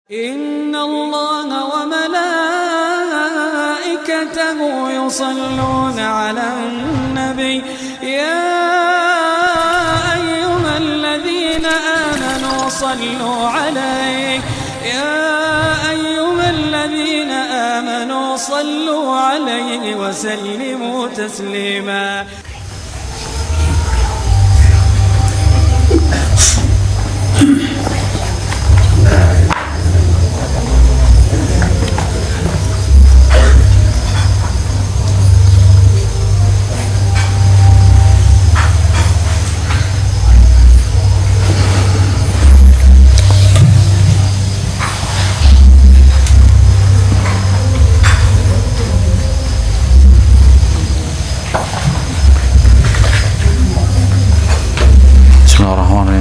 إن الله وملائكته يصلون على النبي يا أيها الذين آمنوا صلوا عليه وسلموا تسليما.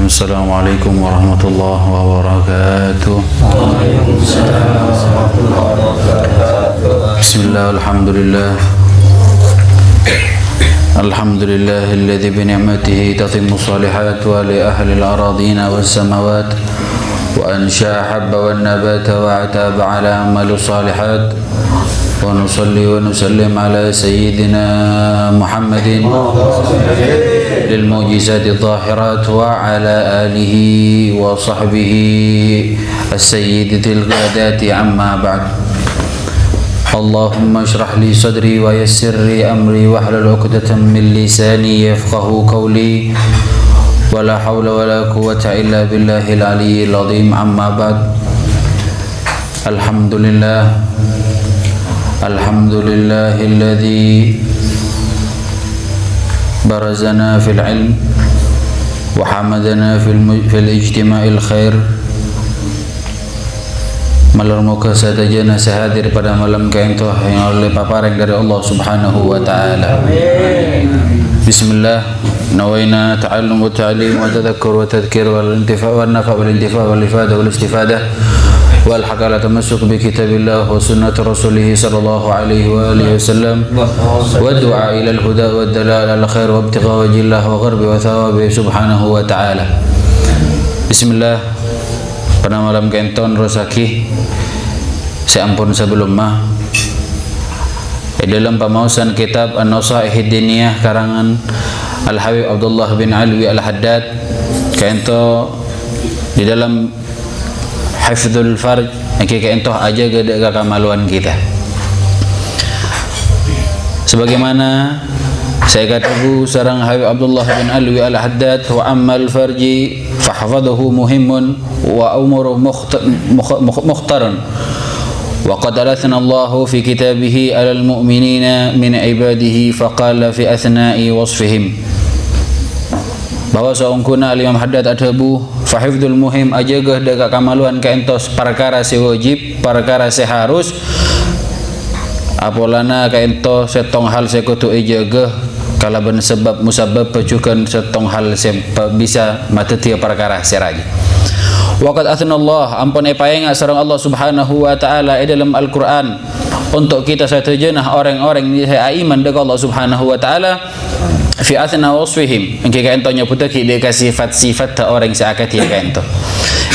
Assalamualaikum warahmatullahi wabarakatuh. Bismillah, alhamdulillah. Alhamdulillahilladzi bi ni'matihi tatimmu shalihat wa li ahli al-aradina was samawat wa ansha'a habba wan nabata wa ataba ala amali shalihat wa nusalli wa nusallim ala sayyidina Muhammadin للمعجزات الظاهرات وعلى آله وصحبه السيدة القادات عما بعد. اللهم اشرح لي صدري ويسر لي أمري واحلل عقدة من لساني يفقه قولي ولا حول ولا قوة إلا بالله العلي العظيم. أما بعد. الحمد لله الذي برزنا في العلم وحمدنا في الاجتماع الخير. Malam muka satajana sehadir pada malam kaintoh yang oleh paparan dari Allah Subhanahu wa taala. Bismillah, nawaina ta'allum wa ta'lim wa tadhakkur wa tadhkir wal intifa' wal nafa' wal intifa' wal ifada wal istifadah wal haqqa la tamassuk bi kitabillah wa sunnati rasulih sallallahu alaihi wa alihi wasallam wa du'a ila al huda wa dalal al khair wa ibtigha wajhillah wa gharbi wa thawabi subhanahu wa ta'ala. Bismillah, pada malam kenton rosaki seampun sebelum dalam pemausan kitab An-Nasaihid Diniyah karangan Al-Habib Abdullah bin Alwi Al-Haddad kento di dalam Hifdzul Farj kento aja gede kamaluan kita sebagaimana saya katakan sareng Habib Abdullah bin Alwi Al-Haddad wa ammal farji fahfadhuhu muhimun wa umuru mukhtarun wa qad alathna Allah fi kitabih alal mu'minina min ibadihi faqala fi athna'i wasfihim bahwa saungkuna al-Imam Haddad adhabu fahifdul muhim ajagah daga kamaluan kaentos perkara sewajib perkara seharus apolana kaento setong hal sekutu ejagah kalaban sebab musabab pecukan setong hal bisa matetia perkara seraji. Waqad athna Allah ampun epaenga sareng Allah Subhanahu wa taala dalam Al-Qur'an untuk kita satejenah orang-orang yang iman dengan Allah Subhanahu wa taala fi athna wasfihim engke kaento nyebutake dia sifat-sifat orang seakati kaento.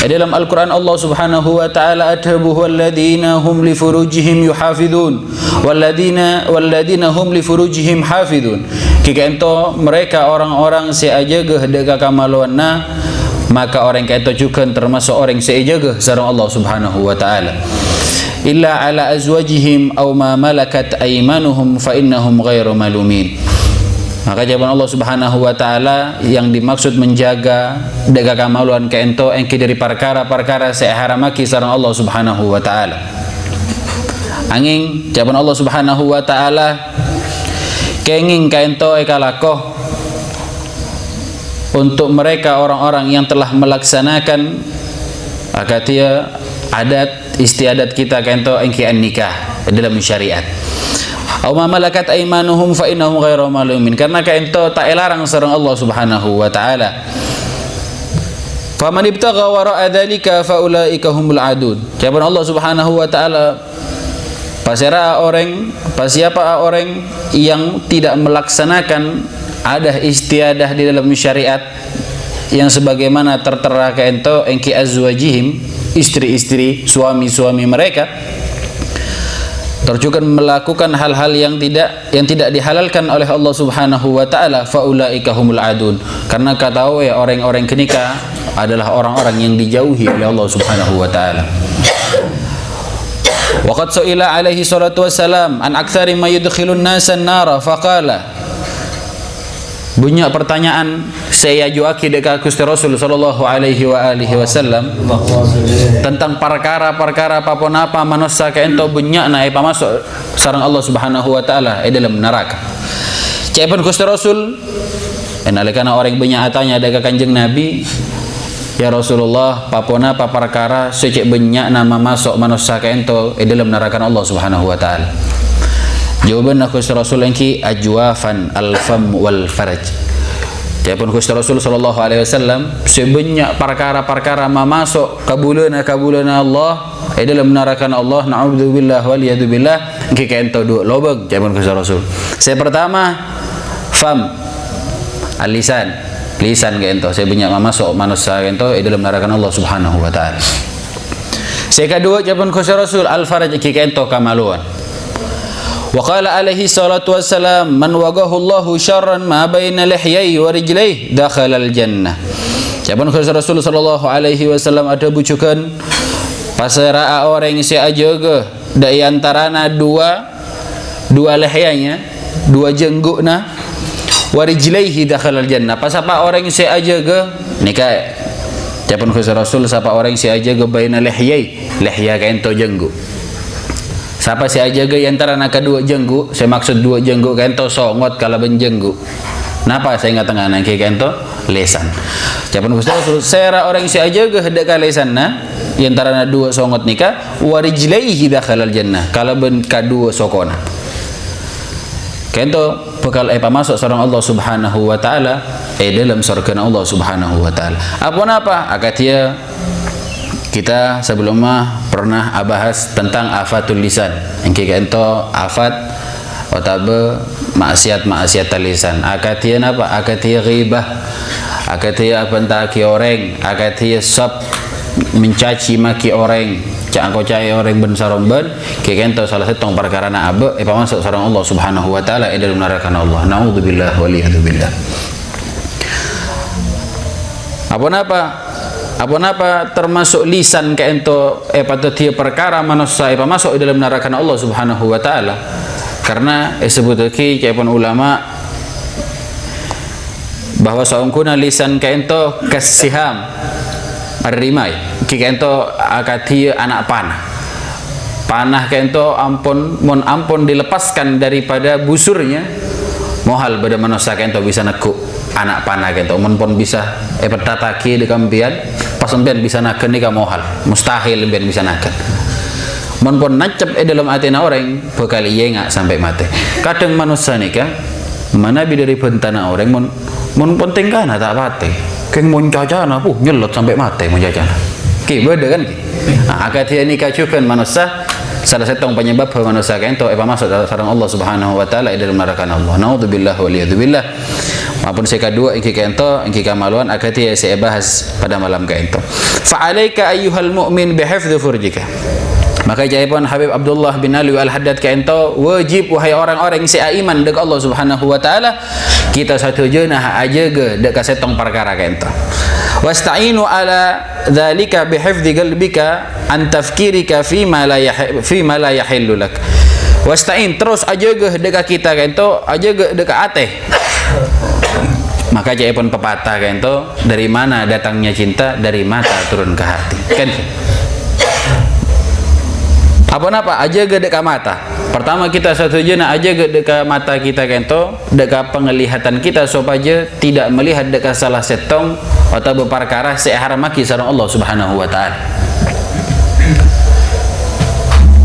Dalam Al-Qur'an Allah Subhanahu wa taala adhabu walladzina hum li furujihim yuhafizun walladzina hum li furujihim hafizun. Kaento mereka orang-orang seajaga dega kamaluanna maka orang kaito juga termasuk orang seajaga sareng Allah Subhanahu wa taala. Illa ala azwajihim aw ma malakat aymanuhum fa innahum ghairu malumin. Maka jawaban Allah Subhanahu wa taala yang dimaksud menjaga daga kamaluan kaento engke dari perkara-perkara seharamaki sareng Allah Subhanahu wa taala. Angin jawaban Allah Subhanahu wa taala kenging kaento ekalakoh untuk mereka orang-orang yang telah melaksanakan akatia adat istiadat kita kaento engke nikah dalam syariat. Aw ma malakat aymanuhum fa innahum ghairu malumin karena kaento tak elarang sareng Allah Subhanahu wa taala. Faman ibtagha wara'a dzalika fa ulaika humul adud. Jawaban Allah Subhanahu wa taala siapa orang yang tidak melaksanakan ada istiadah di dalam syariat yang sebagaimana tertera kaento engki azwajihim istri-istri, suami-suami mereka, terus juga melakukan hal-hal yang tidak dihalalkan oleh Allah Subhanahu wa taala, faulaika humul adun. Karena ketahui orang-orang kenika adalah orang-orang yang dijauhi oleh Allah Subhanahu wa taala. Waqad su'ila alaihi salatu wassalam an aktsari ma yudkhilun nasa an-nara faqala, banyak pertanyaan saya juaki dekat Gusti Rasul sallallahu alaihi wa alihi wasallam tentang perkara-perkara apa manusia kaento benyakna apa masuk sareng Allah Subhanahu wa taala dalam neraka. Cepen Gusti Rasul enalekana orang banyak tanya dekat Kanjeng Nabi, ya Rasulullah, papona perkara secek benyakna masuk manusia kaento dalam neraka Allah Subhanahu wa taala. Jawaban Gusti Rasul engki ajwafan al-fam wal faraj. Jawaban Gusti Rasul sallallahu alaihi wasallam sebanyak perkara-perkara masuk kabulana Allah dalam neraka Allah, na'udzubillah wal yadubillah, engki kaento dua lobang. Jawaban Gusti Rasul. Saya pertama fam al-lisan, lisan kaento sebanyak masuk manusia kaento dalam neraka Allah Subhanahu wa taala. Saya kedua jawaban Gusti Rasul al-faraj, engki kaento kamaluan. Wa qala alaihi salatu wassalam man wagahu Allahu syarran ma baina lihyai wa rijlaihi dakhala al-jannah. Jawaban Rasul sallallahu alaihi wasallam ada bucukan pasara orang si ajaga dari antarana dua lehyanya, dua jenggukna, wa rijlaihi dakhala al-jannah. Pasapa orang si ajaga nikah. Jawaban Rasul sapa orang si ajaga baina lihyai, lihya kaento jenggu. Siapa si ajaga antara nak dua jenggu, saya maksud dua jenggu kento songot kalau benjenggu. Napa saya ingat tengah nak kento lesan. Jawaban Gusti Rasul, saya orang si ajaga hendak lesan na antara nak dua songot nikah, warijlaihi dakhalal jannah. Kalau ben kadua sokona. Kento bekal masuk sareng Allah Subhanahu wa taala dalam surga Allah Subhanahu wa taala. Apa akatia kita sebelumnya pernah bahas tentang afatul lisan. Engki ento afat otabe maksiat lisan. Akatia apa? Akatia ghibah. Akatia pentaki orang, akatia sab mencaci maki orang. Cak cai orang ben saromben, ki ento salah satu perkara na abe masuk sareng Allah Subhanahu wa taala dalam neraka Allah. Naudzubillah wal yadubillah. Apa termasuk lisan ke ento patotia perkara manusia masuk dalam neraka Allah Subhanahu wa taala. Karena sebut lagi kapan ulama bahwa saungkuna lisan ke ento kasiham arrimai ki ento akatia anak panah ke ento ampun dilepaskan daripada busurnya mohal pada manusia ke ento bisa nekuk anak panah gitu, pun bisa pertataki di kampian, pas sampean bisa naken ni mohal, mustahil sampean bisa naken. Pun nancep dalam atina orang, bekal iya nggak sampai mati. Kadang manusia ni kan, mana bi dari bentana orang, pun tingkana tak mati. Keng mun cacana, nyelot sampai mati mun cacana. Beda kan? Akatia ni kacukan manusia. Salah satu penyebab manusia kan itu masuk sareng Allah Subhanahu wa taala dalam neraka Allah. Naudzubillah wal yadubillah. Maupun saya kedua ingki kento ingki kamaluan akati saya bahas pada malam kento. Fa alaika ayyuhal mu'min bihifdzi furjika. Maka jawaban Habib Abdullah bin Ali Al-Haddad kento wajib wahai orang-orang si iman dekat Allah Subhanahu wa taala kita satu jenah ajaga dekat setong perkara kento. Wasta'inu ala dzalika bihifdzi qalbika an tafkirika fi ma la yahillu lak. Wasta'in terus ajaga dekat kita kento ajaga dekat ateh. Maka jawaban pepatah kan itu dari mana datangnya cinta, dari mata turun ke hati kan. Apa aja gede ke mata. Pertama kita satu jena aja gede ke mata kita kan itu dekat penglihatan kita supaya tidak melihat dekat salah setong atau berperkara seharamaki sareng Allah Subhanahu wa taala.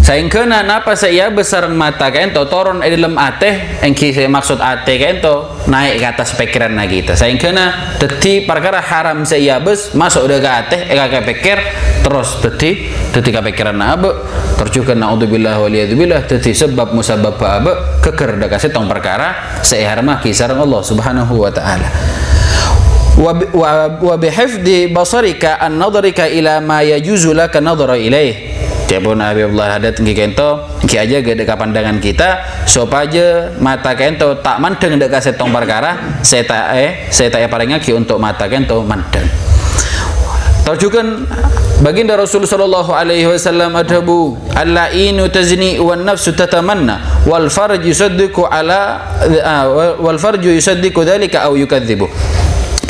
Saingkeuna napa saya besar mata kento turun dalam ateh engki saya maksud ateh kento naik ke atas pikiran kita. Saingkeuna teti perkara haram saya bes masuk ke ateh ke pikir terus teti ke pikiran abe terjukan naudzubillah wal yadubillah teti sebab musabab abe keker dekat setong perkara saya haram ki sareng Allah Subhanahu wa taala. wa bihifdi basarika an nadrika ila ma yajuzu laka nadhara ilaih. Tiapun Habibullah hadat ngi kento ki aja gede ka pandangan kita supaya mata kento tak mandeng dek ka setong perkara seta paringa ki untuk mata kento mandeng. Terjukan baginda Rasul sallallahu alaihi wasallam adabu al-la'inu tazni wan nafsu tatamanna wal farj yusaddiqu ala wal farj yusaddiqu dhalika aw yukadzibu.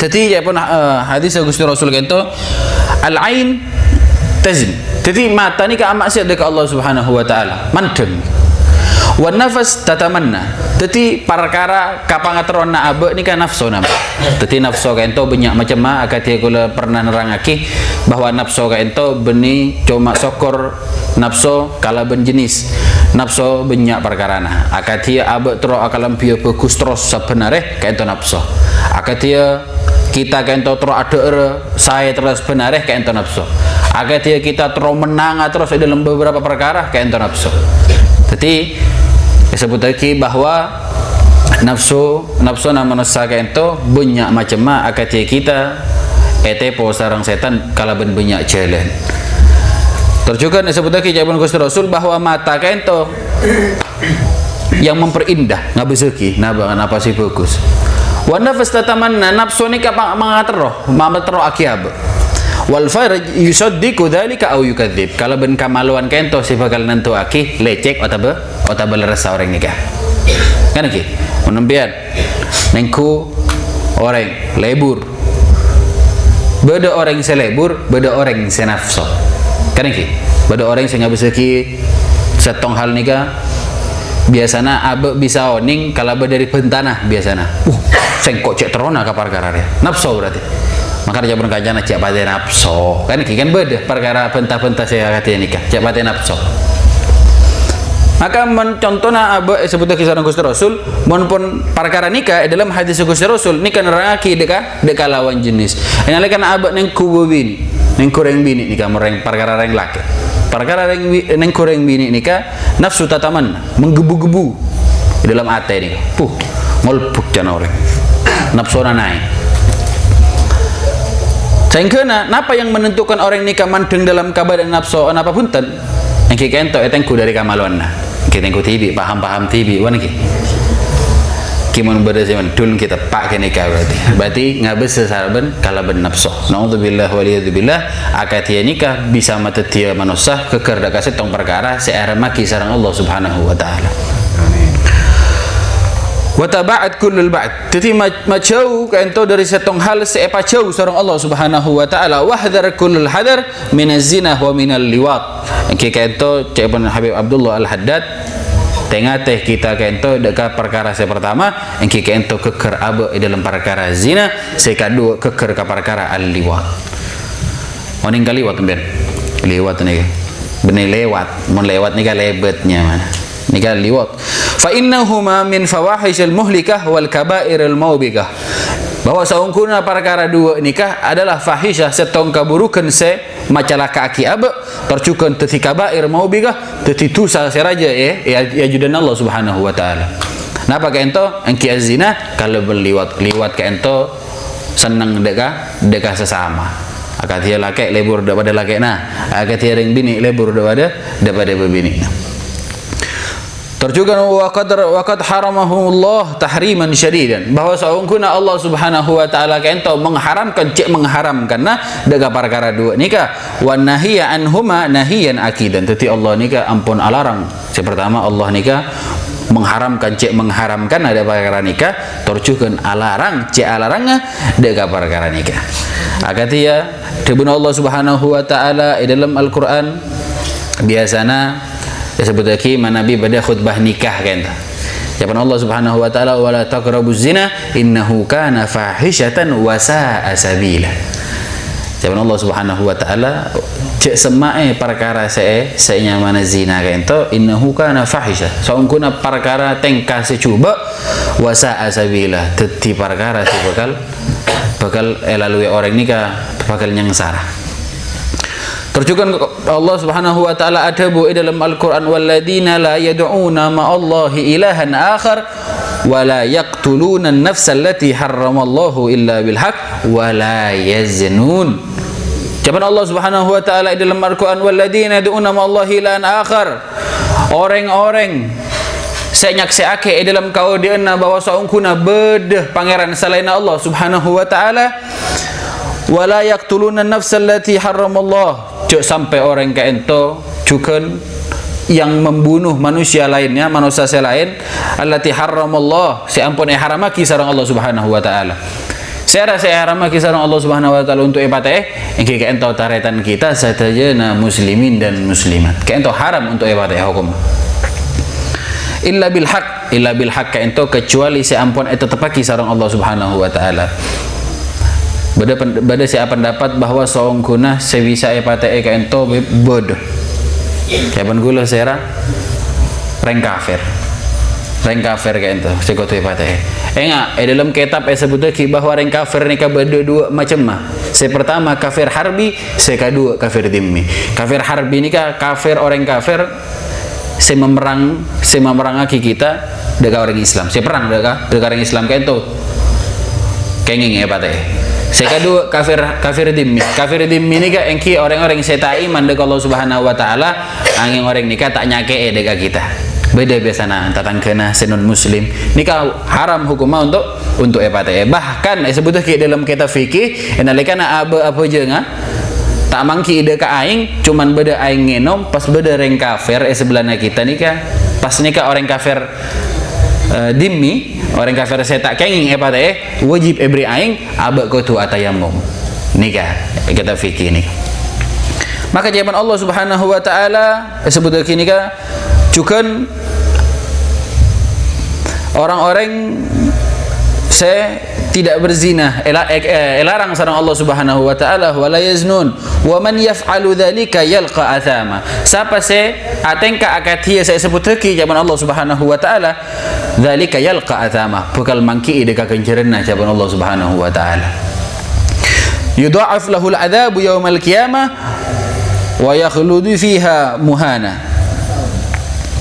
Tadi ya pun hadis Gusti Rasul kento al-ain tazni. Jadi mata ni ka maksiat dekat Allah Subhanahu wa taala mandeng. Wan nafas tatamanna. Jadi perkara kapangatron na abe ni ka nafsu nama. Jadi nafsu ka ento banyak macam ma akati kula pernah nerangaki bahwa nafsu ka ento beni cuma sokor nafsu kala ben jenis. Nafsu banyak perkara na. Akati abe tro akalam pio bagus terus sebenarnya ka ento nafsu. Akati kita ka ento tro ada saya terus benareh ka ento nafsu. Agar kita terus menang terus dalam beberapa perkara kayak ento nafsu. Jadi disebut lagi bahwa nafsu nama manusia kayak ento banyak macam agar kita etepo sarang setan kalau banyak jalan. Terjukan disebut lagi jawaban Gusti Rasul bahwa mata kayak ento yang memperindah ngabezeki napa sih bagus. Wa nafas tatamanna nafsu ni kapang mangatero mamatero akiab. Wal farj yusaddiqu dzalika aw yukadzib. Kalau ben kamaluan kento si bakal nentu aki lecek otaba rasa orang nikah. Kan iki. Menembian nengku orang lebur. Beda orang selebur, beda orang senafsu. Kan iki. Beda orang sing ngabeseki setong hal nikah. Biasana abe bisa oning kalau dari bentanah biasana. Sing kok cek terona ka perkara nafsu berarti. Maka dia berkajian cek pada nafsu kan beda perkara pentah-pentah saya kata nikah cek pada nafsu. Maka mencontohna abe sebutnya kisah Gusti Rasul maupun perkara nikah dalam hadis Gusti Rasul nikah nerangaki deka lawan jenis. Ini kan abe neng kubu bini neng kurang bini nikah mereng perkara reng laki perkara neng kurang bini nikah nafsu tataman menggebu-gebu di dalam ate ini ngolpuk jangan orang nafsu naik. Sehingga napa yang menentukan orang nikah mandeng dalam kabar dan nafsu apa punten yang kita ento etengku dari kamaluan kita engku tibi paham tibi wan ki kimun berdesaman dul kita pak nikah berarti ngabes sesarben kalau ben nafsu naudzubillah waliyadzubillah akatia nikah bisa mata tia manusia keker dak setong perkara seara maki sareng Allah Subhanahu wa taala. Wa taba'at kullul ba'd. Jadi macau kento dari setong hal seepa jauh sareng Allah Subhanahu wa taala. Wahdhar kullul hadar minaz zina wa minal liwat. Ki kento cek Habib Abdullah Al-Haddad tengah teh kita kento deka perkara saya pertama engki kento keker abe dalam perkara zina, saya kedua keker ka perkara al-liwat. Oning kaliwat ben. Liwat ni. Benih lewat, mun lewat ni ka lebetnya mana. Nikah liwat. Fa innahuma min fawahishil muhlikah wal kaba'iril maubikah. Bahwa saungkuna perkara dua nikah adalah fahisyah setong kaburukan se macalaka aki abe tercukan teti kaba'ir maubikah teti dosa seraja ya judan Allah Subhanahu wa taala. Napa ka ento engki azina kalau berliwat ka ento seneng deka sesama. Akatia laki lebur daripada laki akatia ring bini lebur daripada bebini. Terjugan waqad haramahullah tahriman syadidan bahwa saungkuna Allah Subhanahu wa taala kento mengharamkan daga perkara dua nikah wan nahiya anhuma nahiyan akidan. Teti Allah nikah ampun alarang. Pertama Allah nikah mengharamkan ada perkara nikah terjugan alarang alarangnya daga perkara nikah. Akatia dibun Allah Subhanahu wa taala dalam Al-Qur'an biasana disebut lagi Nabi pada khutbah nikah kan. Jawaban Allah Subhanahu wa taala wala taqrabuz zina innahu kana fahishatan wa sa'a sabila. Jawaban Allah Subhanahu wa taala cek semae perkara saya mana zina kan to innahu kana fahisha. Saungkuna perkara tengka secuba wa sa'a sabila. Teti perkara si bakal elalui orang nikah bakal nyangsara. Terjukan Allah Subhanahu wa taala adabu dalam Al-Qur'an walladzina la yad'una ma'allahi ilahan akhar wala yaqtuluna an-nafsa allati harramallahu illa bil haqq wala yaznun. Jawaban Allah Subhanahu wa taala dalam Al-Qur'an, walladzina yad'una ma'allahi ilahan akhar. Orang-orang saya nyaksiake dalam kau diana bahwa saungkuna bedah pangeran selain Allah Subhanahu wa taala, wala yaqtuluna an-nafsa allati harramallah. Cuk sampai orang ka ento cukan yang membunuh manusia lainnya, manusia selain allati harramallah, si ampun haramaki sareng Allah Subhanahu wa taala. Saya haramaki sareng Allah Subhanahu wa taala untuk ipate engke ka ento taretan kita satajana muslimin dan muslimat. Ka ento haram untuk ipate hukum. Illa bil haq ka ento kecuali si ampun eta tepaki sareng Allah Subhanahu wa taala. Bada si pendapat bahwa saungkuna sebisa ipate ka ento bodoh. Kapan gula sera reng kafir ka ento sekotu ipate. Dalam kitab sebutnya bahwa orang kafir ni beda dua macam mah. Pertama kafir harbi, kedua kafir dhimmi. Kafir harbi ni kafir orang kafir memerangaki kita dekat orang Islam. Perang dekat orang Islam kan tu. Kenging patah. Kedua kafir dhimmi. Kafir dhimmi ni engki orang-orang tak iman dekat Allah Subhanahu wa taala, angin orang ni tak nyake dekat kita. Beda biasanya tatang kena senun muslim nikah haram hukumnya untuk epate. Bahkan sebutnya dalam kitab fikih enalikana apa je tak mangki ide ka aing cuman beda aing ngenom pas beda reng kafir sebelahnya kita nikah pas nikah orang kafir dhimmi orang kafir saya tak kenging epate wajib ebri aing aba kutu atayamum nikah kitab fikih ni. Maka jawaban Allah Subhanahu wa taala sebutnya kini cukan orang-orang saya tidak berzina elarang sareng Allah Subhanahu wa taala wala yaznun wa man yaf'alu dzalika yalqa athama. Siapa atengka akatia saya sebut lagi jawaban Allah Subhanahu wa taala dzalika yalqa athama bekal mangki ide ka kencerenna jawaban Allah Subhanahu wa taala. Yudha'af lahul adzabu yaumal qiyamah wa yakhludu fiha muhana.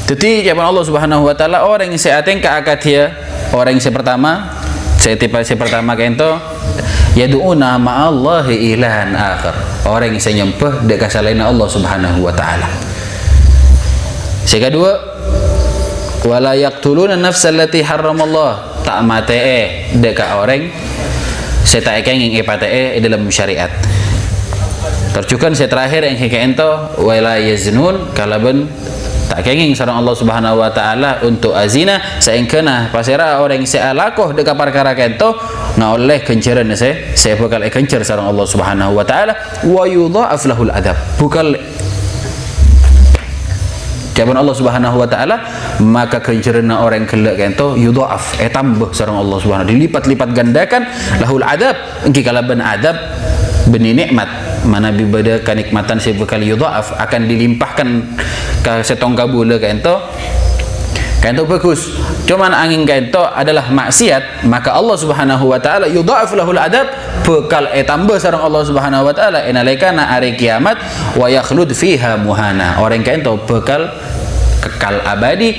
Jadi jawaban Allah Subhanahu wa taala orang yang seatengka akatia orang yang pertama kento yad'una ma'allahi ilahan akhar. Orang yang nyempeh dekat selain Allah Subhanahu wa taala. Kedua wala yaqtuluna nafsa allati harramallah. Tak mate dekat orang saya kenging ipate dalam syariat. Tercukan saya terakhir yang kento wala yaznun kalaban tak kenging sareng Allah Subhanahu wa taala untuk azina saengkeuna pasera orang yang lakoh dekat perkara kento ngaoleh kenceran saya bakal kencer sareng Allah Subhanahu wa taala wa yudha'af lahul adzab bukal jawaban Allah Subhanahu wa taala maka kencerna orang kelak kento yudha'af tambah sareng Allah Subhanahu dilipat-lipat gandakan lahul adzab engki kalaban adzab beni nikmat mana bibada kenikmatan sebekal yudha'af akan dilimpahkan ke setong kabula kento bagus cuman angin kento adalah maksiat maka Allah Subhanahu wa taala yudha'af lahul adab bekal tambah sareng Allah Subhanahu wa taala enalekana hari kiamat wa yakhlud fiha muhana orang kento bekal kekal abadi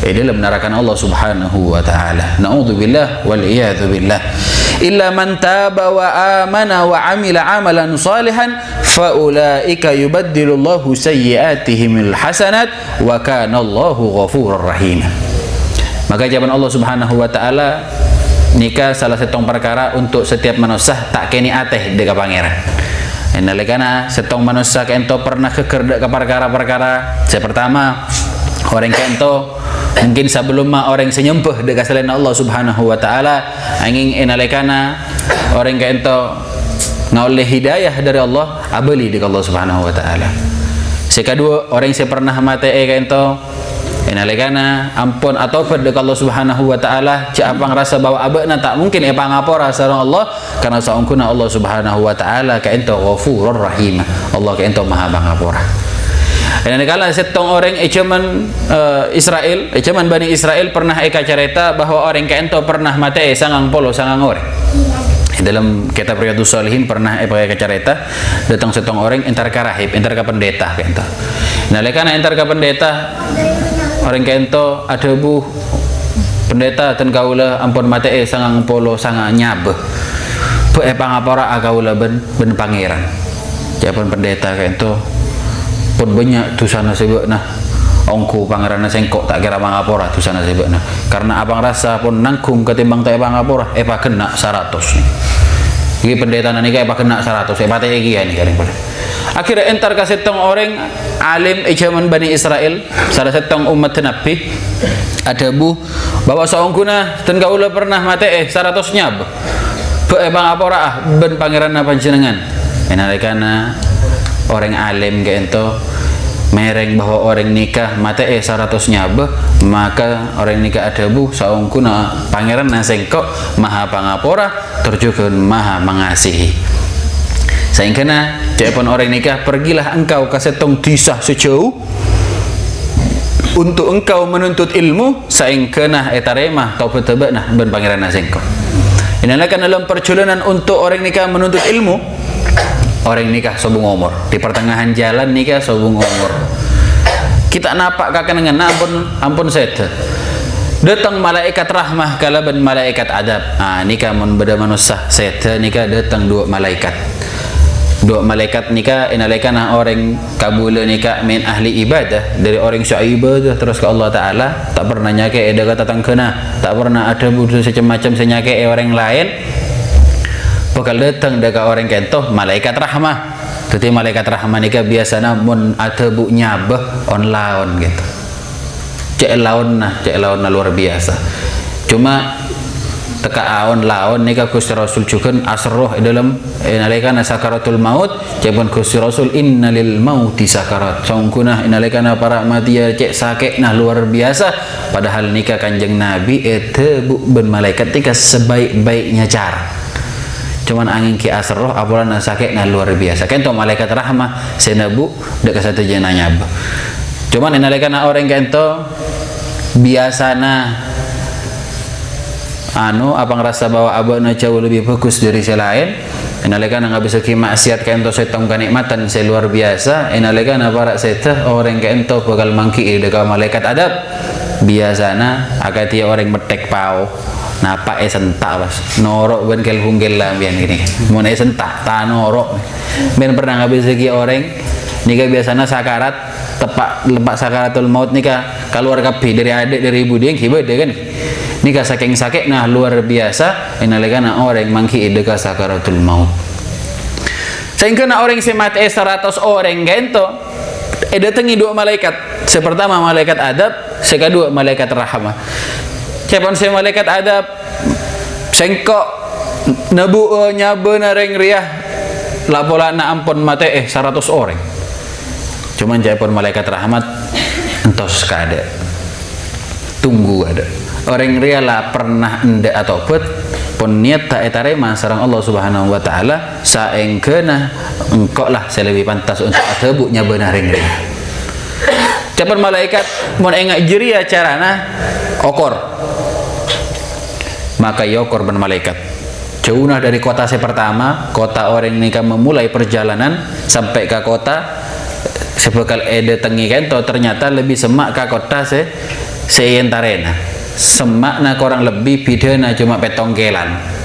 dalam neraka Allah Subhanahu wa taala. Naudzubillah wal iyadzu billah. Illa man taba wa amana wa amila amalan salihan fa ulaika yubaddilullahu sayyi'atihim alhasanat wa kana Allahu ghafurur rahim. Maka jawaban Allah Subhanahu wa taala nikah salah setong perkara untuk setiap manusia tak keni ateh dekat pangeran. Nalikana setong manusia kento pernah keker dekat perkara-perkara. Pertama orang kento mungkin sebelum orang senyempeh dekat selain Allah Subhanahu wa taala angin nalikana orang kento ngaoleh hidayah dari Allah abeli dekat Allah Subhanahu wa taala. Kedua orang yang pernah mate kento nalikana ampun atau dekat Allah Subhanahu wa taala cak apa ngerasa bahwa abana tak mungkin ngapora sareng Allah karena saungkuna Allah Subhanahu wa taala kento ghafurur rahim. Allah kento maha pangapura. Dan kala setong orang cuman Israel, cuman Bani Israel pernah cerita bahwa orang kento pernah mati sangang orang. Dalam kitab Riyadhus Shalihin pernah cerita datang setong orang entar ka rahib, entar ka pendeta kento. Nah lekana entar ka pendeta orang kento ada pendeta ten kaula ampun mate sangang polo sangang nyabeh pe pangapora kaula ben pangeran japon pendeta kayak itu pun banyak tusana sebekna ongku pangeran sengkok tak kira pangapora tusana sebekna karena abang rasa pun nangkung ketimbang tak pangapora kena 100 nih iki pendeta nani kayak kena 100 teh iki ya nih kan akhirnya entar kasetong orang alim zaman Bani Israel salah setong umat Nabi ada bu bawa saungkuna dan kaula pernah mate 100 nyab bang apora ben pangeran apa jenengan enalikana orang alim ke ento mereng bahwa orang nikah mate 100 nyab maka orang nikah ada bu saungkuna pangeran nasengkok maha pangapora terjun maha mengasihi sehingga japon orang nikah pergilah engkau ke setong disah sejauh untuk engkau menuntut ilmu sehingga etaremah kau petebak nah ben pangeran nasengkok inilah kan dalam perjalanan untuk orang nikah menuntut ilmu orang nikah sobung umur di pertengahan jalan nikah sobung umur kita napak kakek dengan ampun set datang malaikat rahmah kalaban malaikat adab nikah mun beda manusia set nikah datang dua malaikat nikah inalaikana orang kabula nikah min ahli ibadah dari orang ibadah terus ke Allah Ta'ala tak pernah nyake ada kata tangkena tak pernah ada butuh macam senyake orang lain bakal datang dekat orang kentoh malaikat rahmah jadi malaikat rahmah nikah biasanya mun ada bu nyabah on laon gitu cek laon luar biasa cuma teka aon laon nikah Gusti Rasul juga asroh dalam inalaikana sakaratul maut cepon Gusti Rasul innalil mauti sakarat sangkunah inalaikana para mati ya cek sakit nah luar biasa padahal nikah kanjeng Nabi itu ben malaikat tika sebaik-baiknya cara cuman angin ki asroh apulan sakit nah luar biasa kento malaikat rahmah senabu dekat satu jenanya cuman inalaikana orang kento biasana apa ngerasa bahwa abana jauh lebih bagus dari selain inalakan nggak bisa maksiat kayak ento setong kenikmatan saya luar biasa inalakan para setah orang kayak ento bakal mangki dekat malaikat adab biasana agak dia orang metek pau napa sentak pas norok ben kel hunggel lah bian gini mau sentak ta norok ben pernah nggak bisa orang nikah biasana sakarat tepak lepak sakaratul maut nikah keluar kapi dari adik dari ibu dia kibet kan nikah saking sakit nah luar biasa inalikana orang mangki dekat sakaratul maut sehingga orang semate 100 orang gento datangi dua malaikat sepertama malaikat adab sekadua malaikat rahmah cepon se malaikat adab sengkok nabu nyabe nareng riah lapola na ampun mate 100 orang cuman cepon malaikat rahmat entos kada tunggu ada orang rela pernah ende atau put pun niat tak etarema sarang Allah Subhanahu wa taala saengkeuna engkau lah lebih pantas untuk atebuknya benar ring capan malaikat mun engak jeria carana okor maka yokor ben malaikat jauhna dari kota pertama kota orang nikah memulai perjalanan sampai ke kota sebekal datangi kento ternyata lebih semak ke kota seyentarena semakna korang lebih bidana cuma petongkelan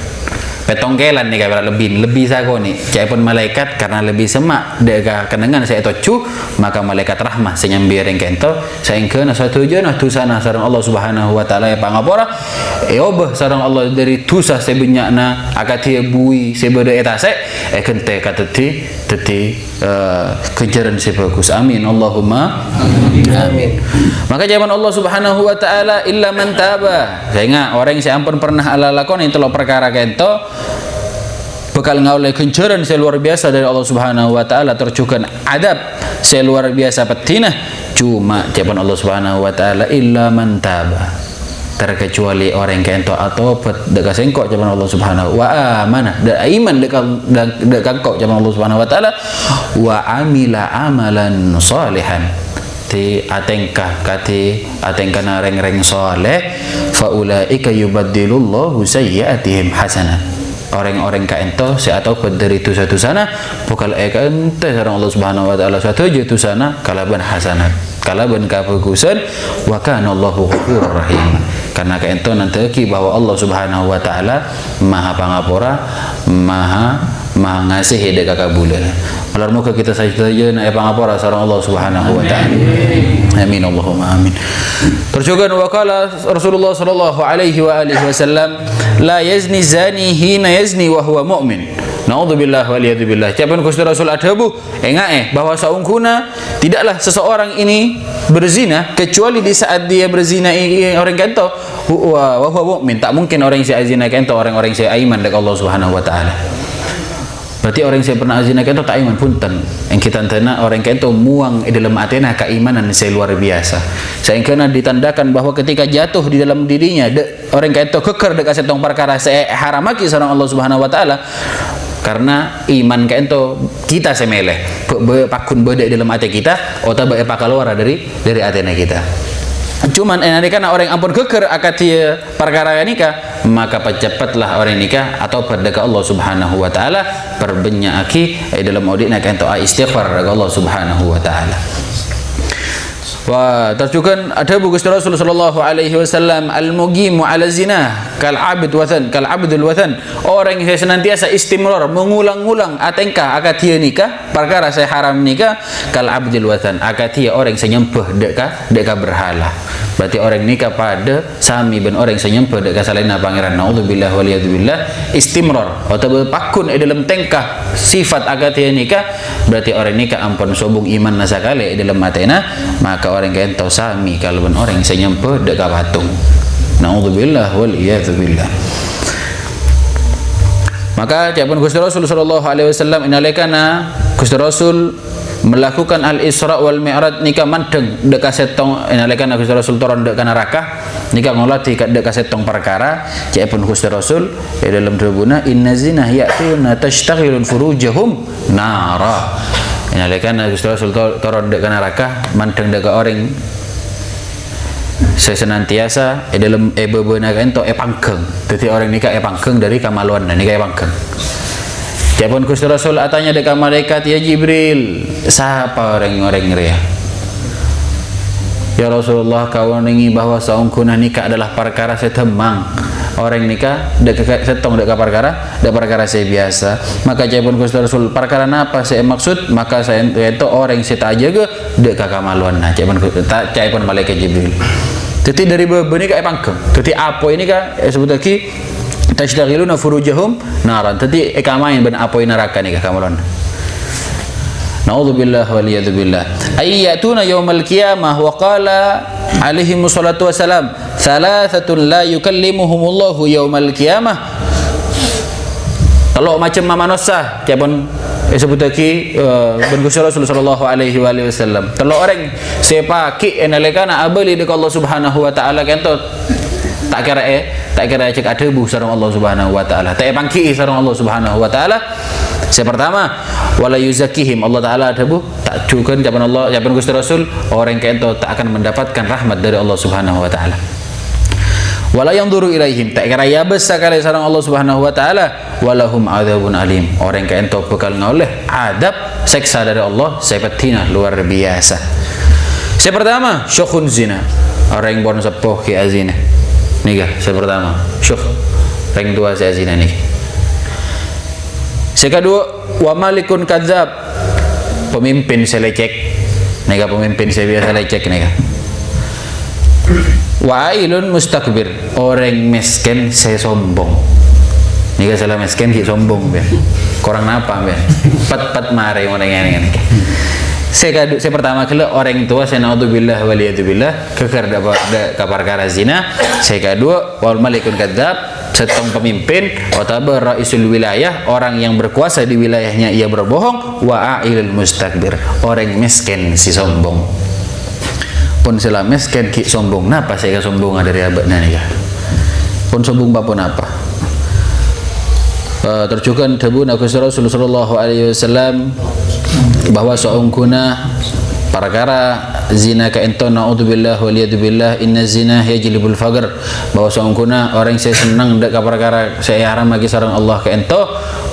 nih kayak lebih sagoni cepon malaikat karena lebih semak deka kenangan saya tocu maka malaikat rahmah senyambiring kento sehingga satu jana tusana sareng Allah Subhanahu wa taala ya pangapora obah sareng Allah dari tusa sebenyakna akati bui sebeda etase kente kateti kejaran sebagus amin Allahumma amin maka jawaban Allah Subhanahu wa taala illa man taba sehingga orang yang ampun pernah ala lakon itu lo perkara kento bakal ngaulai kencaran seluar biasa dari Allah Subhanahu wa taala tercukan adab seluar biasa petina cuma jawaban Allah Subhanahu wa taala illa man taba terkecuali orang yang kento atau dekat sengkok jawaban Allah Subhanahu wa amanah dan iman dekat kok jawaban Allah Subhanahu wa taala wa amila amalan salihan ti atengkah reng soleh faulaika yubaddilullahu sayyiatihim hasanah orang-orang kaento se atau dari dosa-dosana bakal ente sareng Allah Subhanahu wa taala satu je dosana kalaban hasanat kalaban ka pagusan wa kana Allahu ghafurur rahim. Karena ka ento nanti bahwa Allah Subhanahu wa taala Maha Pangapura, Maha ngasihi dek kabulana. Alar muka kita saja na pangapura sareng Allah Subhanahu wa taala. Amin Allahumma amin. Terjugan wa qala Rasulullah sallallahu alaihi wa alihi wasallam la yazni zani hina yazni wa huwa mu'min. Naudzubillah waliyadzubillah. Capan Gusti Rasul adabu bahwa saungkuna tidaklah seseorang ini berzina kecuali di saat dia berzina orang kento wa huwa mu'min. Tak mungkin orang yang zina kento orang-orang yang iman dekat Allah Subhanahu wa taala. Berarti orang yang pernah zina kento tak iman punten. Yang kita tanya orang kento muang di dalam atena keimanan saya luar biasa. Saya kena ditandakan bahwa ketika jatuh di dalam dirinya orang kento keker dekat setong perkara saya haramaki sareng Allah Subhanahu wa taala. Karena iman kento kita semeleh pakun beda dalam hati kita atau bae keluar dari atena kita. Cuman karena orang ampun keker akan dia perkara nikah, maka percepatlah orang nikah atau perdekat Allah Subhanahu wa taala perbanyak dalam auditna kento istighfar kepada Allah Subhanahu wa taala. Wah, terjukan ada Gusti Rasul sallallahu alaihi wasallam al-muqimu ala zina kal abdul wathan. Orang yang senantiasa istimrar mengulang-ulang atengkah akad dia nikah perkara saya haram nikah kal abdul wathan akad dia orang yang nyembah deka berhala. Berarti orang nikah pada sami ben orang yang nyembah deka salina pangeran. Naudzubillah waliyadzubillah istimrar atau pakun dalam tengkah sifat akad dia nikah berarti orang nikah ampun sobung iman nasakale dalam matena maka orang kentau sami kalau orang yang nyembah dekat patung. Naudzubillah wal iyadzubillah. Maka jawaban Gusti Rasul sallallahu alaihi wasallam inalekana Gusti Rasul melakukan al-Isra wal Mi'raj nikah mandeng dekat setong inalekana Gusti Rasul turun dekat neraka nikah ngolati dekat setong perkara jawaban Gusti Rasul dalam drebuna inna zina ya'tuna tashtaghilun furujahum nara. Inalekana Gusti Rasul turun dekat neraka mandeng dekat orang senantiasa dalam bebenah ento pangkeng. Jadi orang nikah pangkeng dari kamaluan dan nikah pangkeng. Japon Gusti Rasul atanya dekat malaikat ya Jibril, siapa orang-orang ria? Ya Rasulullah, kau nengi bahwa saungkuna nikah adalah perkara setemang. Orang nikah dekat setong dekat perkara saya biasa. Maka japon Gusti Rasul perkara apa saya maksud? Maka saya itu orang saya tak jaga dekat kamaluan. Nah, japon malaikat Jibril. Jadi dari benih kayak pangkeng. Jadi apa ini kah? Sebut lagi tashdagiluna furujahum naran. Jadi ekamain ben apa ini neraka nih kah kamaluan. Naudzubillah waliyadzubillah. Ayyatuna yaumal qiyamah wa qala alaihi wassalatu wassalam thalathatun la yukallimuhumullahu yaumal qiyamah. Kalau macam manusia japon sebut lagi ben Gusti Rasul sallallahu alaihi wasallam. Kalau orang sepaki enalekana abali dekat Allah Subhanahu wa taala kento tak kira cek ada bu sareng Allah Subhanahu wa taala. Tak pangki sareng Allah Subhanahu wa taala. Yang pertama wala yuzakihim Allah taala ada bu tak cukan jaban Allah jaban Gusti Rasul orang kento tak akan mendapatkan rahmat dari Allah Subhanahu wa taala. Wala yanzuru ilaihim tak kira ya besar kali sareng Allah Subhanahu wa taala walahum adzabun alim orang kento bekal ngoleh adab seksa dari Allah sepetina luar biasa. Yang pertama syukhun zina orang yang bon sepuh ki azina nikah. Yang pertama syukh orang tua si azina nikah. Yang kedua wa malikun kadzab pemimpin selecek nikah pemimpin saya biasa lecek nikah. Wa'ilun mustakbir orang miskin saya sombong. Nika salah miskin ki sombong ben. Kurang apa ben? Pat mare orang yang saya pertama kali orang tua saya naudzubillah waliyadzubillah keker da perkara zina. Saya kedua wal malikun kadzab setong pemimpin atau raisul wilayah orang yang berkuasa di wilayahnya ia berbohong. Wa'ilul mustakbir orang miskin si sombong. Pun sila miskin ki sombong napa saya sombong dari abadna nikah pun sombong bapun apa terjukan tabun Gusti Rasul sallallahu alaihi wasallam bahwa saungkuna perkara zina ka ento naudzubillah waliyadzubillah inna zina yajlibul faqr bahwa saungkuna orang saya senang dekat perkara saya haram bagi sareng Allah ka ento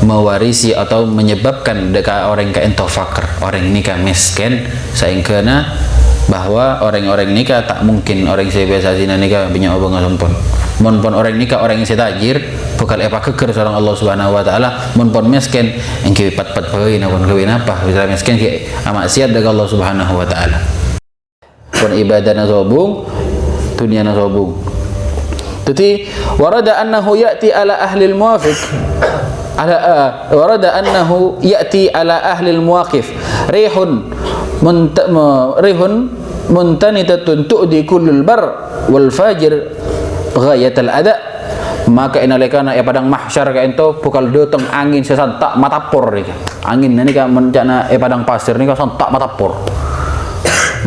mewarisi atau menyebabkan dekat orang ka ento fakir orang ini ka miskin saingkeuna bahwa orang-orang nikah tak mungkin orang saya biasa zina nikah banyak obong sompon. Mon orang nikah orang yang setajir bakal apa keker seorang Allah Subhanahu wa taala, mon miskin engke pat-pat poin apun kawin apa bisa miskin ki maksiat dengan Allah Subhanahu wa taala. Pun ibadah na sobung, dunia na sobung. Jadi warada annahu ya'ti ala ahli al-muwafiq warada annahu ya'ti ala ahli al-muwaqif rihun muntanitatun tu'di kullul bar wal fajir ghayatal ada. Maka inalekana ya padang mahsyar ka ento bukal datang angin sesantak matapor nika. Angin ni ka mencana padang pasir nika santak matapor.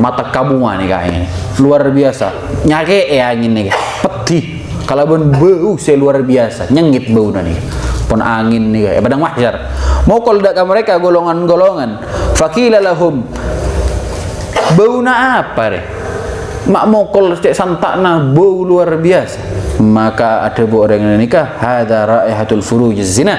Mata kabungan nika ini. Luar biasa. Nyake angin nika. Pedih. Kalau bau luar biasa, nyengit bau nika. Pun angin nika padang mahsyar. Mokol dak ka mereka golongan-golongan. Fakila lahum bauna apa re? Mak mokol cek santakna bau luar biasa. Maka ada orang yang nikah hadza raihatul furuj zina,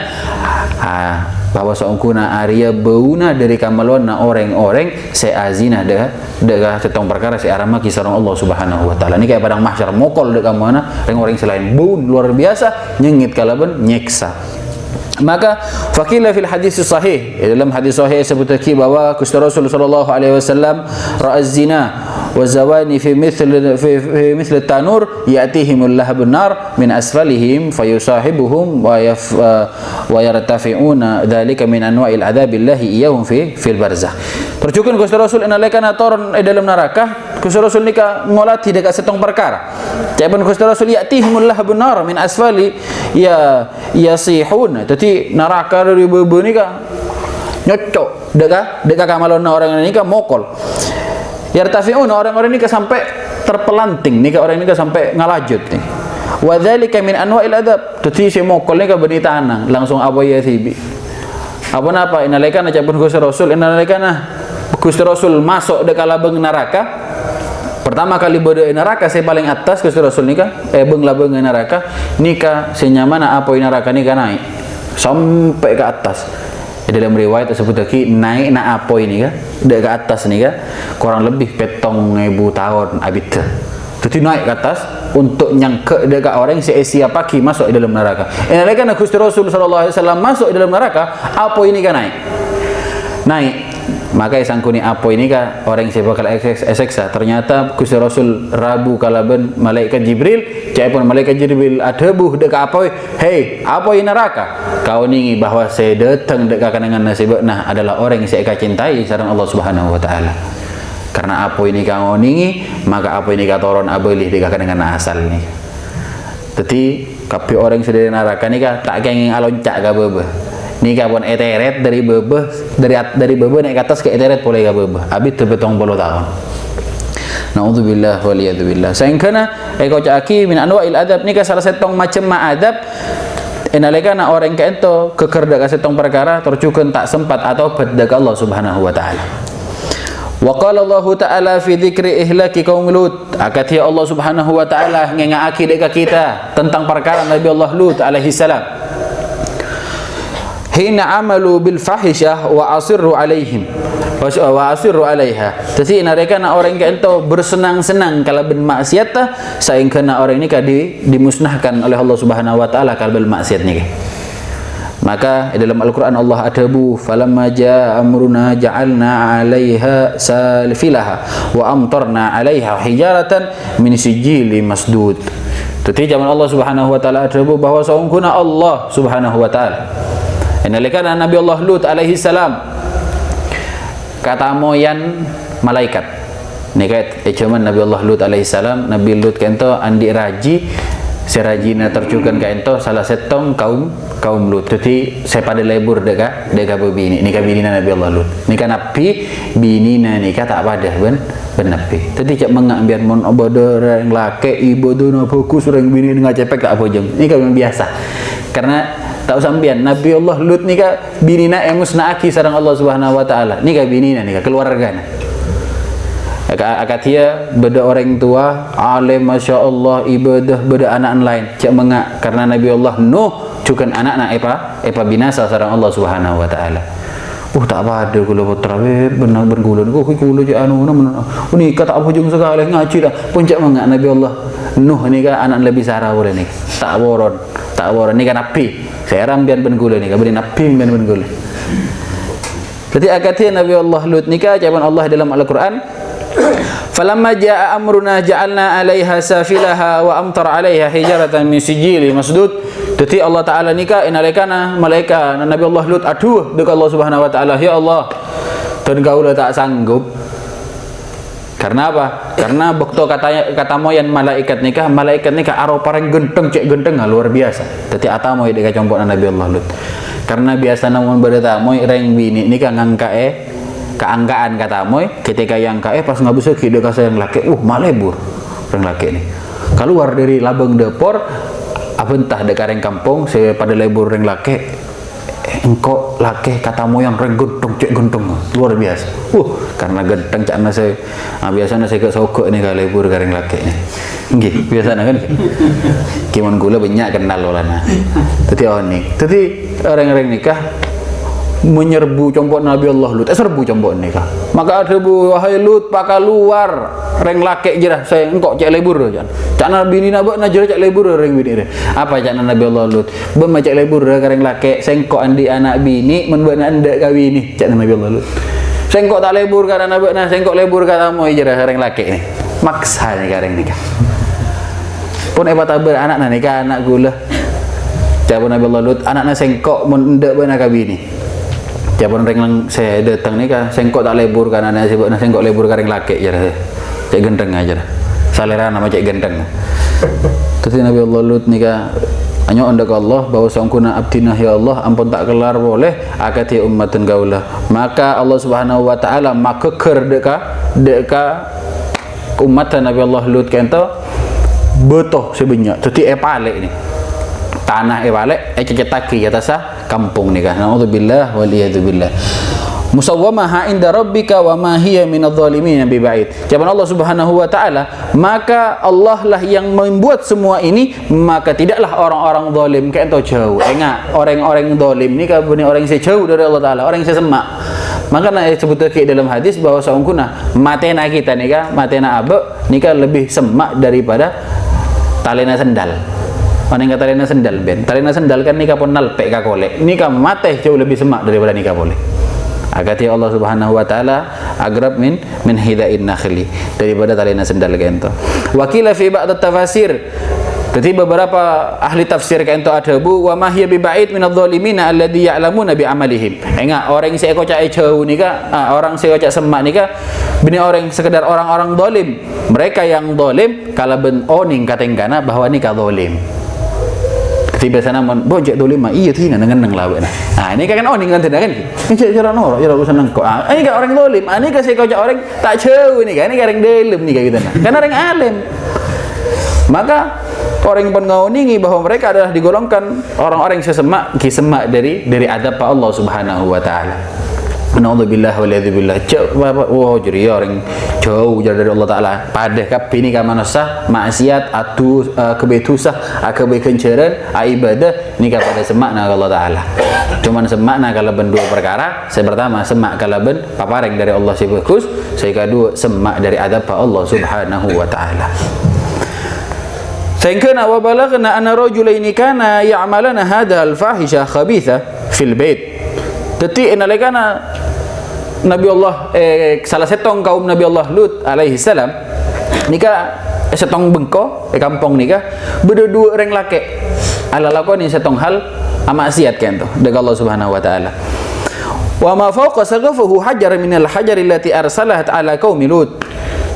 bahwa saungkuna Arya bauna dari kamalona orang-orang seazina dega setong perkara se arama kisarong Allah Subhanahu wa taala. Ini kayak padang mahsyar mokol dega mana orang-orang selain bau luar biasa nyengit kalaban nyeksa. Maka fakila fil hadis sahih, dalam hadis sahih sebutkan bahwa Rasul sallallahu alaihi wasallam ra'a zina wa zawani fi mithl tanur ya'tihimul lahabun nar min asfalihim fayusahibuhum wa yartafi'una dzalika min anwa'il adzabillahi iyahum fil barzakh. Terjukun Gusti Rasul inalekana toron dalam neraka. Gusti Rasul nika ngolati dekat setong perkara. Jaban Gusti Rasul ya'tihimul lahabun nar min asfali yasihun. Jadi neraka dari bebe nika nyocok dekat kamalona orang nika mokol. Yartafi'un orang-orang nika sampai terpelanting nika orang nika sampai ngalajut nih. Wa dzalika min anwa'il adzab. Jadi si mokol nika beni tanang langsung apa ya tibi. Apa napa inalekana jaban Gusti Rasul inalekana Gusti Rasul masuk dekat labeng neraka. Pertama kali bode neraka saya paling atas Gusti Rasul nika beng labeng neraka nika senyamana apa neraka nika naik sampai ke atas. Dalam riwayat tersebut lagi naik na apa ini kan ke atas nih kan kurang lebih 7.000 tahun abid. Jadi naik ke atas untuk nyangke dekat orang sia pagi masuk dalam neraka. Inalekana Gusti Rasul sallallahu alaihi wasallam masuk dalam neraka apa ini kan naik. Maka sangkuni apa ini kah orang yang bakal eseksa. Ternyata Gusti Rasul rabu kalaban malaikat Jibril, pun malaikat Jibril adabuh dekat apa? Hei, apa ini neraka? Kau ningi bahwa saya datang dekat dengan nasib nah adalah orang yang saya cintai sareng Allah Subhanahu wa taala. Karena apa ini kau ningi, maka apa ini kau toron abelih dekat dengan asal ni. Jadi kapi orang yang sudah neraka ni kah tak kenging aloncak ka bebe. Nikah pun eteret dari bebe naik ke atas ke eteret boleh ke bebe abis terpetong 10 tahun. Naudzubillah waliyadzubillah. Saingkana eko caki min anwa'il adab nikah salah setong macam ma'adab inalekana orang ke ento kekerda ka setong perkara tercukeun tak sempat atau bedda Allah Subhanahu wa taala. Wa qala Allah taala fi dzikri ihlaki qaum Lut. Akatia Allah Subhanahu wa taala ngengaaki deka kita tentang perkara Nabi Allah Lut alaihi salam. Hina amalu bil fahisyah wa asirru alaihim wa asirru alaiha. Jadi narekana orang yang ento bersenang-senang kalau bermaksiat saingkana orang ini dimusnahkan oleh Allah Subhanahu wa taala kalau bermaksiat ni. Maka dalam Al-Qur'an Allah adabu falamma jaa amruna ja'alna 'alaiha salfilaha wa amtarna 'alaiha hijaratan min sijili masdud. Jadi zaman Allah Subhanahu wa taala adabu bahwa saungkuna Allah Subhanahu wa taala inalekana Nabi Allah Lut alaihi salam kata moyan malaikat nikat cuman Nabi Allah Lut alaihi salam Nabi Lut kento andi raji serajina tercukan ka ento salah setong kaum Lut. Jadi saya pada lebur deka bini nikah binina Nabi Allah Lut nikah nabi binina nikah tak pada ben nabi. Jadi cak mengambil mon obodo yang lake ibodo no fokus orang bini dengan cepek tak apa jeng nikah biasa karena tak usah ambian Nabi Allah Lut nikah binina musnaaki sareng Allah Subhanahu wa taala nikah binina nikah keluargana akatia beda orang tua alim masyaallah ibadah beda anak lain cak mengak karena Nabi Allah Nuh cukan anak-anak epa binasa sareng Allah Subhanahu wa taala Tak apa ada gula putra benar bergula ni gula je anu ni kata apa jung sekali ngaji dah puncak mangak Nabi Allah Nuh ni kan anak Nabi Sarah boleh ni tak boron ni kan api saya rambian bergula ni kan beri api bian bergula. Jadi akatnya Nabi Allah Lut ni kan ucapan Allah dalam Al-Quran falamma jaa amruna ja'alna 'alaiha safilaha wa amtar 'alaiha hijaratan min sijili masdud. Jadi Allah Ta'ala nikah inalikana malaikat Nabi Allah Lut aduh dekat Allah Subhanahu Wa Ta'ala ya Allah dan kau dah tak sanggup. Karena apa? Karena bekto kata moyan malaikat nikah aro pareng genteng cek genteng luar biasa. Jadi atamoy dekat compok Nabi Allah Lut. Karena biasa namun berita moy reng bini nikah ngangkae keangkaan kata moy ketika yang kae pas ngabusuk hidup kasih yang laki malebur reng laki ni keluar dari labeng depor apa entah dekat reng kampung saya pada lebur reng laki engkau laki katamu yang reng genteng cek genteng luar biasa karena genteng cak nasi biasanya saya ke sokok ni kalau lebur reng laki ni nggih biasanya kan kiman gula banyak kenal lolana jadi orang-orang nikah menyerbu compok Nabi Allah Lut serbu compok nikah maka ada bu wahai Lut pakal luar reng laki jerah saya engkau cek lebur jangan cak Nabi ni nak najar cek lebur reng bini dia apa cak Nabi Allah Lut cek lebur reng laki saya engkau andi anak bini membuat anda kawin ni cak Nabi Allah Lut saya engkau tak lebur karena Nabi saya engkau lebur kata mau jerah reng laki ni maksa ni reng nikah pun hebat tabar anak nikah anak gula cak Nabi Allah Lut anak saya engkau mendak benak kawin ni. Jangan reng saya datang ni kan, sengkok tak lebur kan anak saya buat sengkok lebur kan reng laki je lah, cek genteng aja lah, salera nama cek genteng. Terus Nabi Allah Lut ni kan, hanya anda ke Allah bahawa sangkuna abdinah ya Allah, ampun tak kelar boleh, akati ummatun gaulah. Maka Allah Subhanahu Wa Taala maka ker deka ummatan Nabi Allah Lut kento betul sebenarnya, jadi epalek ni. Tanah balik cecetaki atasah kampung ni kan naudzubillah waliyadzubillah musawwamaha inda rabbika wa ma hiya minadh-dhalimin bi ba'id. Jawaban Allah Subhanahu Wa Taala maka Allah lah yang membuat semua ini maka tidaklah orang-orang zalim kayak ento jauh ingat orang-orang zalim ni kan benih orang yang jauh dari Allah Taala orang yang semak maka nak sebut ke dalam hadis bahawa saungkuna matena kita ni kan matena abek ni kan lebih semak daripada talena sendal. Orang kata talena sendal ben. Talena sendal kan nikah pun nalpek ka kolek. Nikah mateh jauh lebih semak daripada nikah boleh. Agati Allah Subhanahu Wa Taala agrab min hidain nakhli daripada talena sendal kento. Wakila fi ba'd at-tafasir. Jadi beberapa ahli tafsir kento ada bu wa ma hiya bi ba'id min adh-dhalimin alladhi ya'lamuna bi amalihim. Ingat orang saya kocak jauh nikah, orang saya kocak semak nikah bini orang sekedar orang-orang zalim. Mereka yang zalim kalau ben oning katengkana bahwa nikah zalim. Tiba sana bojek tu lima iya tina dengan lawan. Ini kan oning kan tidak kan? Ini cara norok cara urusan engkau. Ini kan orang zalim. Ini kan saya kocak orang tak jauh ni kan? Ini kan orang dalam ni kan kita nak. Karena orang alim. Maka orang pengaoningi bahwa mereka adalah digolongkan orang-orang yang sesemak kisemak dari adab Allah Subhanahu Wa Taala. Naudzubillah waliyadzubillah. Wah jadi orang jauh dari Allah Taala. Pada kapi ni kan manusia maksiat atau kebetusah, kebekenceran, ibadah ni kepada semakna Allah Taala. Cuman semakna kalau ben dua perkara. Saya pertama semak kalau ben papareng dari Allah si bagus. Saya kedua semak dari adab Allah Subhanahu Wa Taala. Sehingga wa balagna anna rajulaini kana ya'malana hadha al-fahisha khabitha fil bait. Jadi inalikana Nabi Allah salah setong kaum Nabi Allah Lut alaihi salam nikah setong bengko kampung nikah berdua orang laki ala lakoni setong hal maksiat kan tu dekat Allah Subhanahu Wa Taala. Wa ma fawqa saghafahu hajar min al-hajar allati arsalat ala qaumi Lut.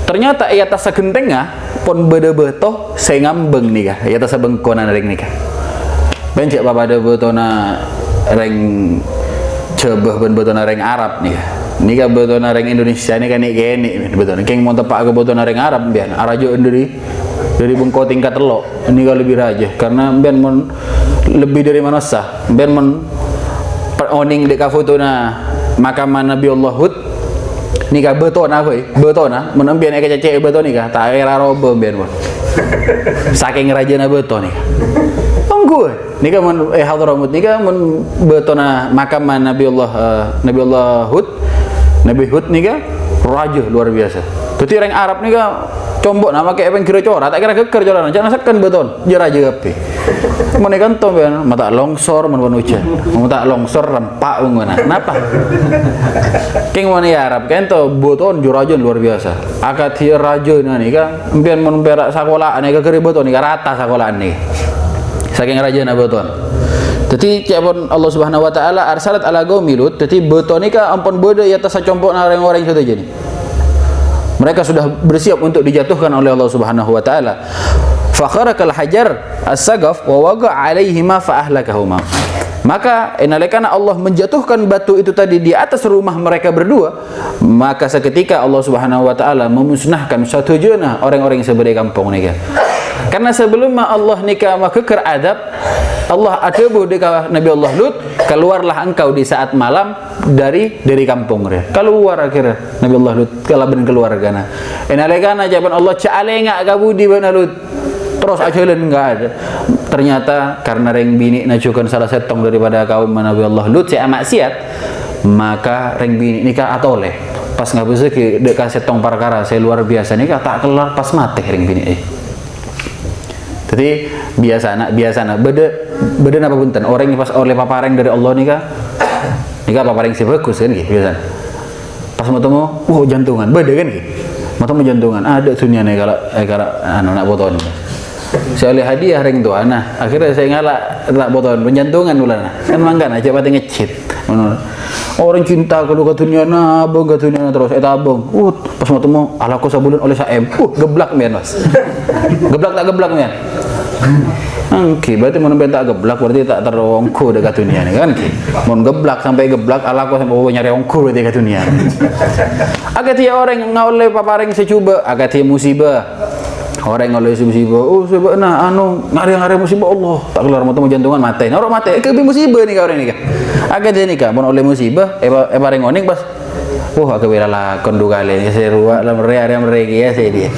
Ternyata ia tas gentengah pun bede-beto sengambeng nikah ia tas bengkonan ring nikah. Bencik pada betona ring coba ben-betona ring Arab nih. Nikah betona ring Indonesia ni kan gini betona. Keng mau tepak ke betona ring Arab bian. Arajo dari bengko tingkat telok. Nikah lebih raja karena bian mon lebih dari mana sah. Bian mon oning dek foto na makam Nabi Allah Hud. Nikah betona apa? Betona. Mun bian eka cecek beton nikah. Tak era robo bian mon. Saking raja na beton nikah. ongku nika mun Hadramut nika mun betona makam Nabi Allah Hud nika raja luar biasa. Dadi orang Arab nika combok nama kayak apa kira cora tak kira geger cora jangan sekan beton dia raja api mun kan to mata longsor mun ujan mata longsor rempak ngona kenapa king mun Arab kan to beton juraja luar biasa akad dia raja nih kan empian mun perak sekolah nih kiri beton nih rata sekolah nih saking raja na beton. Jadi ciapun Allah Subhanahu wa taala arsalat ala qaumi Lut jadi beton nih ka ampun bodoh ya tas compok orang-orang itu aja nih. Mereka sudah bersiap untuk dijatuhkan oleh Allah Subhanahu wa taala. Fakharakal hajar as-sagaf wa waqa 'alaihima fa ahlakahuma. Maka inalekana Allah menjatuhkan batu itu tadi di atas rumah mereka berdua, maka seketika Allah Subhanahu wa taala memusnahkan satu jeuna orang-orang yang sebelah kampung nika. Karena sebelum Allah nikah keker adab Allah adabu dekat Nabi Allah Lut, keluarlah engkau di saat malam dari kampung dia. Keluar akhirnya Nabi Allah Lut kalaban keluargana. Enalekana jaban Allah caale ngak kabudi bana Lut. Terus ajalan enggak ada. Ternyata karena reng bini najukan salah setong daripada kaum Nabi Allah Lut saya maksiat, maka reng bini nikah atoleh. Pas enggak bisa dekat setong perkara saya luar biasa nikah tak kelar pas mati reng bini Jadi biasa beda apa punten orang yang pas oleh papareng dari Allah nikah papareng si bagus kan gitu biasa. Pas mau temu, jantungan beda kan gitu. Mau temu jantungan ada dunia nih kalau anak boton. Saya oleh hadiah ring tuh anak. Akhirnya saya ngalak tak boton penjantungan ulana. Kan manggan aja pati ngecit. Orang cinta kalau ke dunia abang ke dunia terus abang. Pas mau temu alaku sabulun oleh saem. Geblak men mas. Geblak tak geblak men. Oke, berarti mau tak geblak berarti tak terongko dekat dunia nih kan? Mau geblak sampai geblak alaku sampai nyari ongko dekat dunia. Agak dia orang ngoleh paparing secuba, agak dia musibah. Orang ngoleh musibah, sebabna ngari musibah Allah tak keluar mau jantungan mati. Orang mati, kebi musibah nih orang ini kan? Agak dia nih kan, mau oleh musibah, paring ngoning pas. Aku bila kondu kali saya ruak dalam area mereka ya saya dia.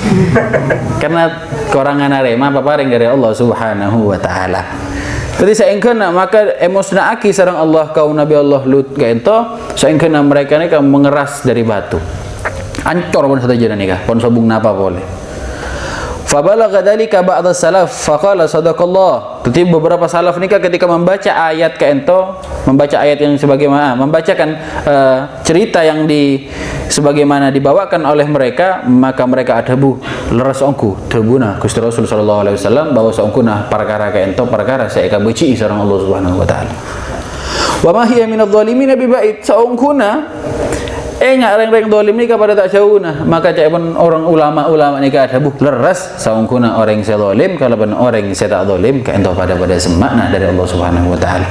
Karena korangan arema paparing dari Allah Subhanahu wa taala. Jadi saya ingkana maka emosna aki sareng Allah kaum Nabi Allah Lut kaento saya ingkana mereka ni kan mengeras dari batu. Ancor pun satu jenis nikah, pun sabung napa boleh. Fabalagha dzalika ba'd as-salaf faqala sadaqallah. Jadi beberapa salaf nikah ketika membaca ayat kaento, membaca ayat yang sebagaimana, membacakan cerita yang sebagaimana dibawakan oleh mereka, maka mereka adabu leres ongku tebuna Gusti Rasul sallallahu alaihi wasallam bahwa saungkuna perkara kaento perkara saya ka beci sareng Allah Subhanahu wa taala. Wa ma hiya minadh dhalimin bi ba'id saungkuna nya reng-reng dolim ni kepada tak jauh nah maka cakapun orang ulama ni ada leres saungkuna orang yang dolim kalau orang yang tak dolim kaento pada semakna dari Allah Subhanahu wa taala.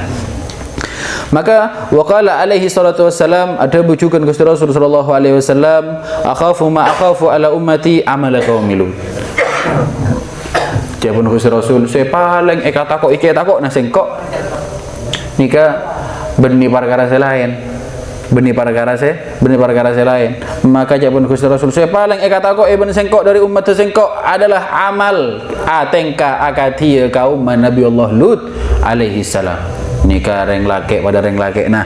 Maka waqala alaihi salatu wassalam ada bujukan Gusti Rasul sallallahu alaihi wasallam akhafu ma akhafu ala ummati amala qaumi Lut. Cakapun Gusti Rasul saya paling takok nah sengkok nika benih perkara selain benih perkara saya lain maka jabun Gusti Rasul saya paling takok ibn sengkok dari umat sengkok adalah amal atengka akatia kaum Nabi Allah Lut alaihi salam nikah reng laki pada reng laki nah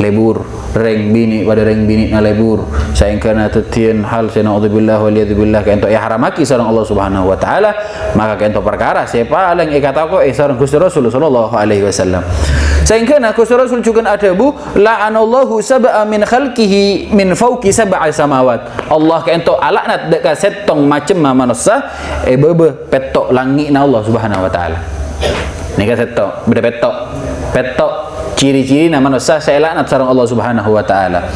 lebur reng bini pada reng bini na lebur saengkana tetien hal saya naudzubillah waliyadzubillah kaento haramaki sareng Allah Subhanahu wa taala maka kaento perkara saya paling takok sareng Gusti Rasul sallallahu alaihi wasallam. Saengkana Gusti Rasul juga ada la'anallahu sab'a min khalqihi min fawqi sab'a samawat. Allah kaento alaknat dekat setong macem manusia bebe petok langit na Allah Subhanahu wa taala. Nika setok beda petok ciri-ciri na manusia saya laknat sareng Allah Subhanahu wa taala.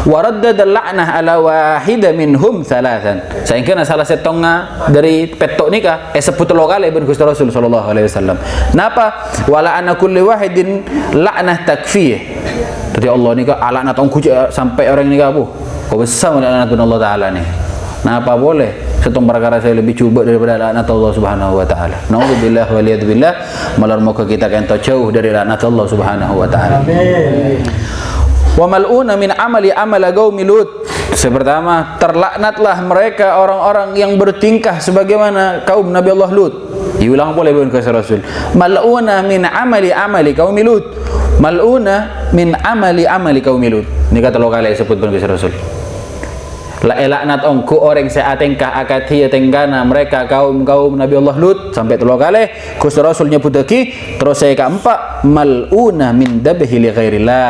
Wa raddada al-la'nah ala wahida minhum thalathan. Saengkana salah setongna dari petok nika 10 kali ben Gusti Rasul sallallahu alaihi wasallam. Napa? Wala ana kulli wahidin la'nah takfih. Jadi Allah nika laknat ongku sampai orang nika kok besar laknat Allah taala nih. Napa boleh? Setong perkara saya lebih cuba daripada laknat Allah Subhanahu wa taala. Naudzubillah waliyadzubillah malar moga kita kento jauh dari laknat Allah Subhanahu wa taala. Amin. Wa mal'una min amali qaumi Lut. Pertama, terlaknatlah mereka orang-orang yang bertingkah sebagaimana kaum Nabi Allah Lut. Diulang pula ibn Qais Rasul. Mal'una min amali qaumi Lut. Mal'una min amali qaumi Lut. Ini kata lo kali sebut ibn Qais Rasul. La elaknat ongku orang seatengkah akati tenggana mereka kaum Nabi Allah Lut sampai 3 kali. Gusti Rasul nyebut lagi terus saya keempat mal'una min dabhi li ghairillah.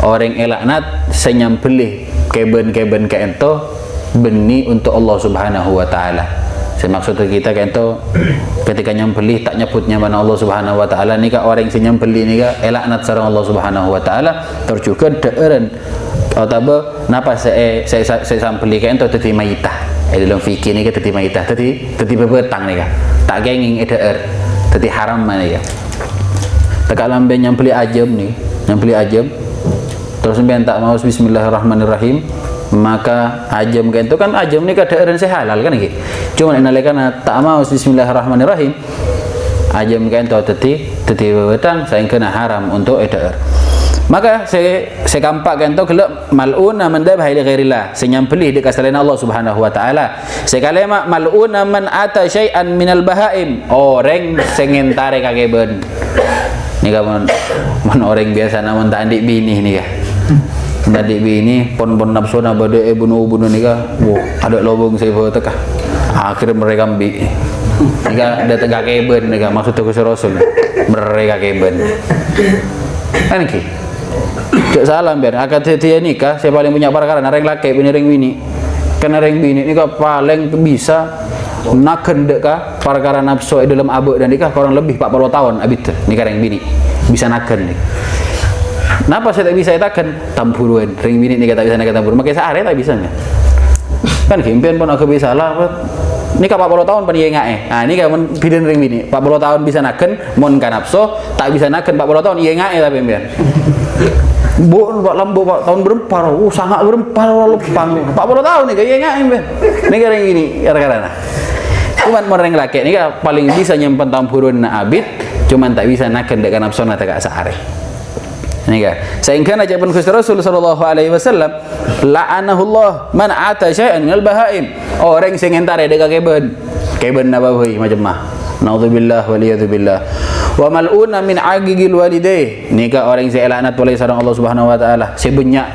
Orang elaknat senyambelih keben ke ento beni untuk Allah Subhanahu wa taala. Saya maksud kita ke ento ketika nyambelih tak nyebutnya mana Allah Subhanahu wa taala nika orang senyambelih nika elaknat sareng Allah Subhanahu wa taala terjuga deeren atau napa saya sampeli kayak itu tadi maitah dalam fikih ni ke tadi maitah tadi bebetang ni tak genging tadi haram mana ya tak lambe nyampeli ajam terus sampean tak mau bismillahirrahmanirrahim maka ajam kayak itu kan ajam ni keadaan saya halal kan iki cuma nalekana tak mau bismillahirrahmanirrahim ajam kayak itu tadi bebetang saya kena haram untuk maka saya kampakkan tu gelap mal'una man dabha li ghairillah senyampelih dekat selain Allah Subhanahu wa taala sekali mal'una man ata syai'an minal bahaim orang sengentare kakeben ni kan orang biasa namun tak andik bini ni kah andik bini pon nafsu na bade bunuh ni kah ada lobong saya bawa tekah akhir mereka ambil ni kah ada tegak keben ni kah maksud tu Rasul mereka keben kan ki cek salam biar akad dia nikah saya paling punya perkara nareng laki ring bini kan nareng bini nikah paling bisa naken dek kah perkara nafsu dalam abuk dan nikah kurang lebih 40 tahun abit nikah ring bini bisa naken nih kenapa saya tak bisa taken tampuruan ring bini nikah tak bisa naken tampur makanya sehari tak bisa kan kimpian pun aku bisa lah nikah 40 tahun pan iengae nah nikah mun biden ring bini 40 tahun bisa naken mun kan nafsu tak bisa naken 40 tahun iengae tapi biar Bo lambo tahun berempar, sangat berempar lepang. 40 tahun nih kayaknya ini keren gini gara-gara. Cuman orang laki ini paling bisa nyimpen tampurun na abid, cuman tak bisa naken dekat nafsu na tak sehari. Ini kan. Sehingga aja pun Gusti Rasul sallallahu alaihi wasallam la'anahullah man ata syai'an minal bahaim. Orang sing entare dekat keben nabawi macam mah. Naudzubillah waliyadzubillah. Wa mal'una min agigil walidayh nikah orang yang laknat oleh sareng Allah Subhanahu wa taala sebanyak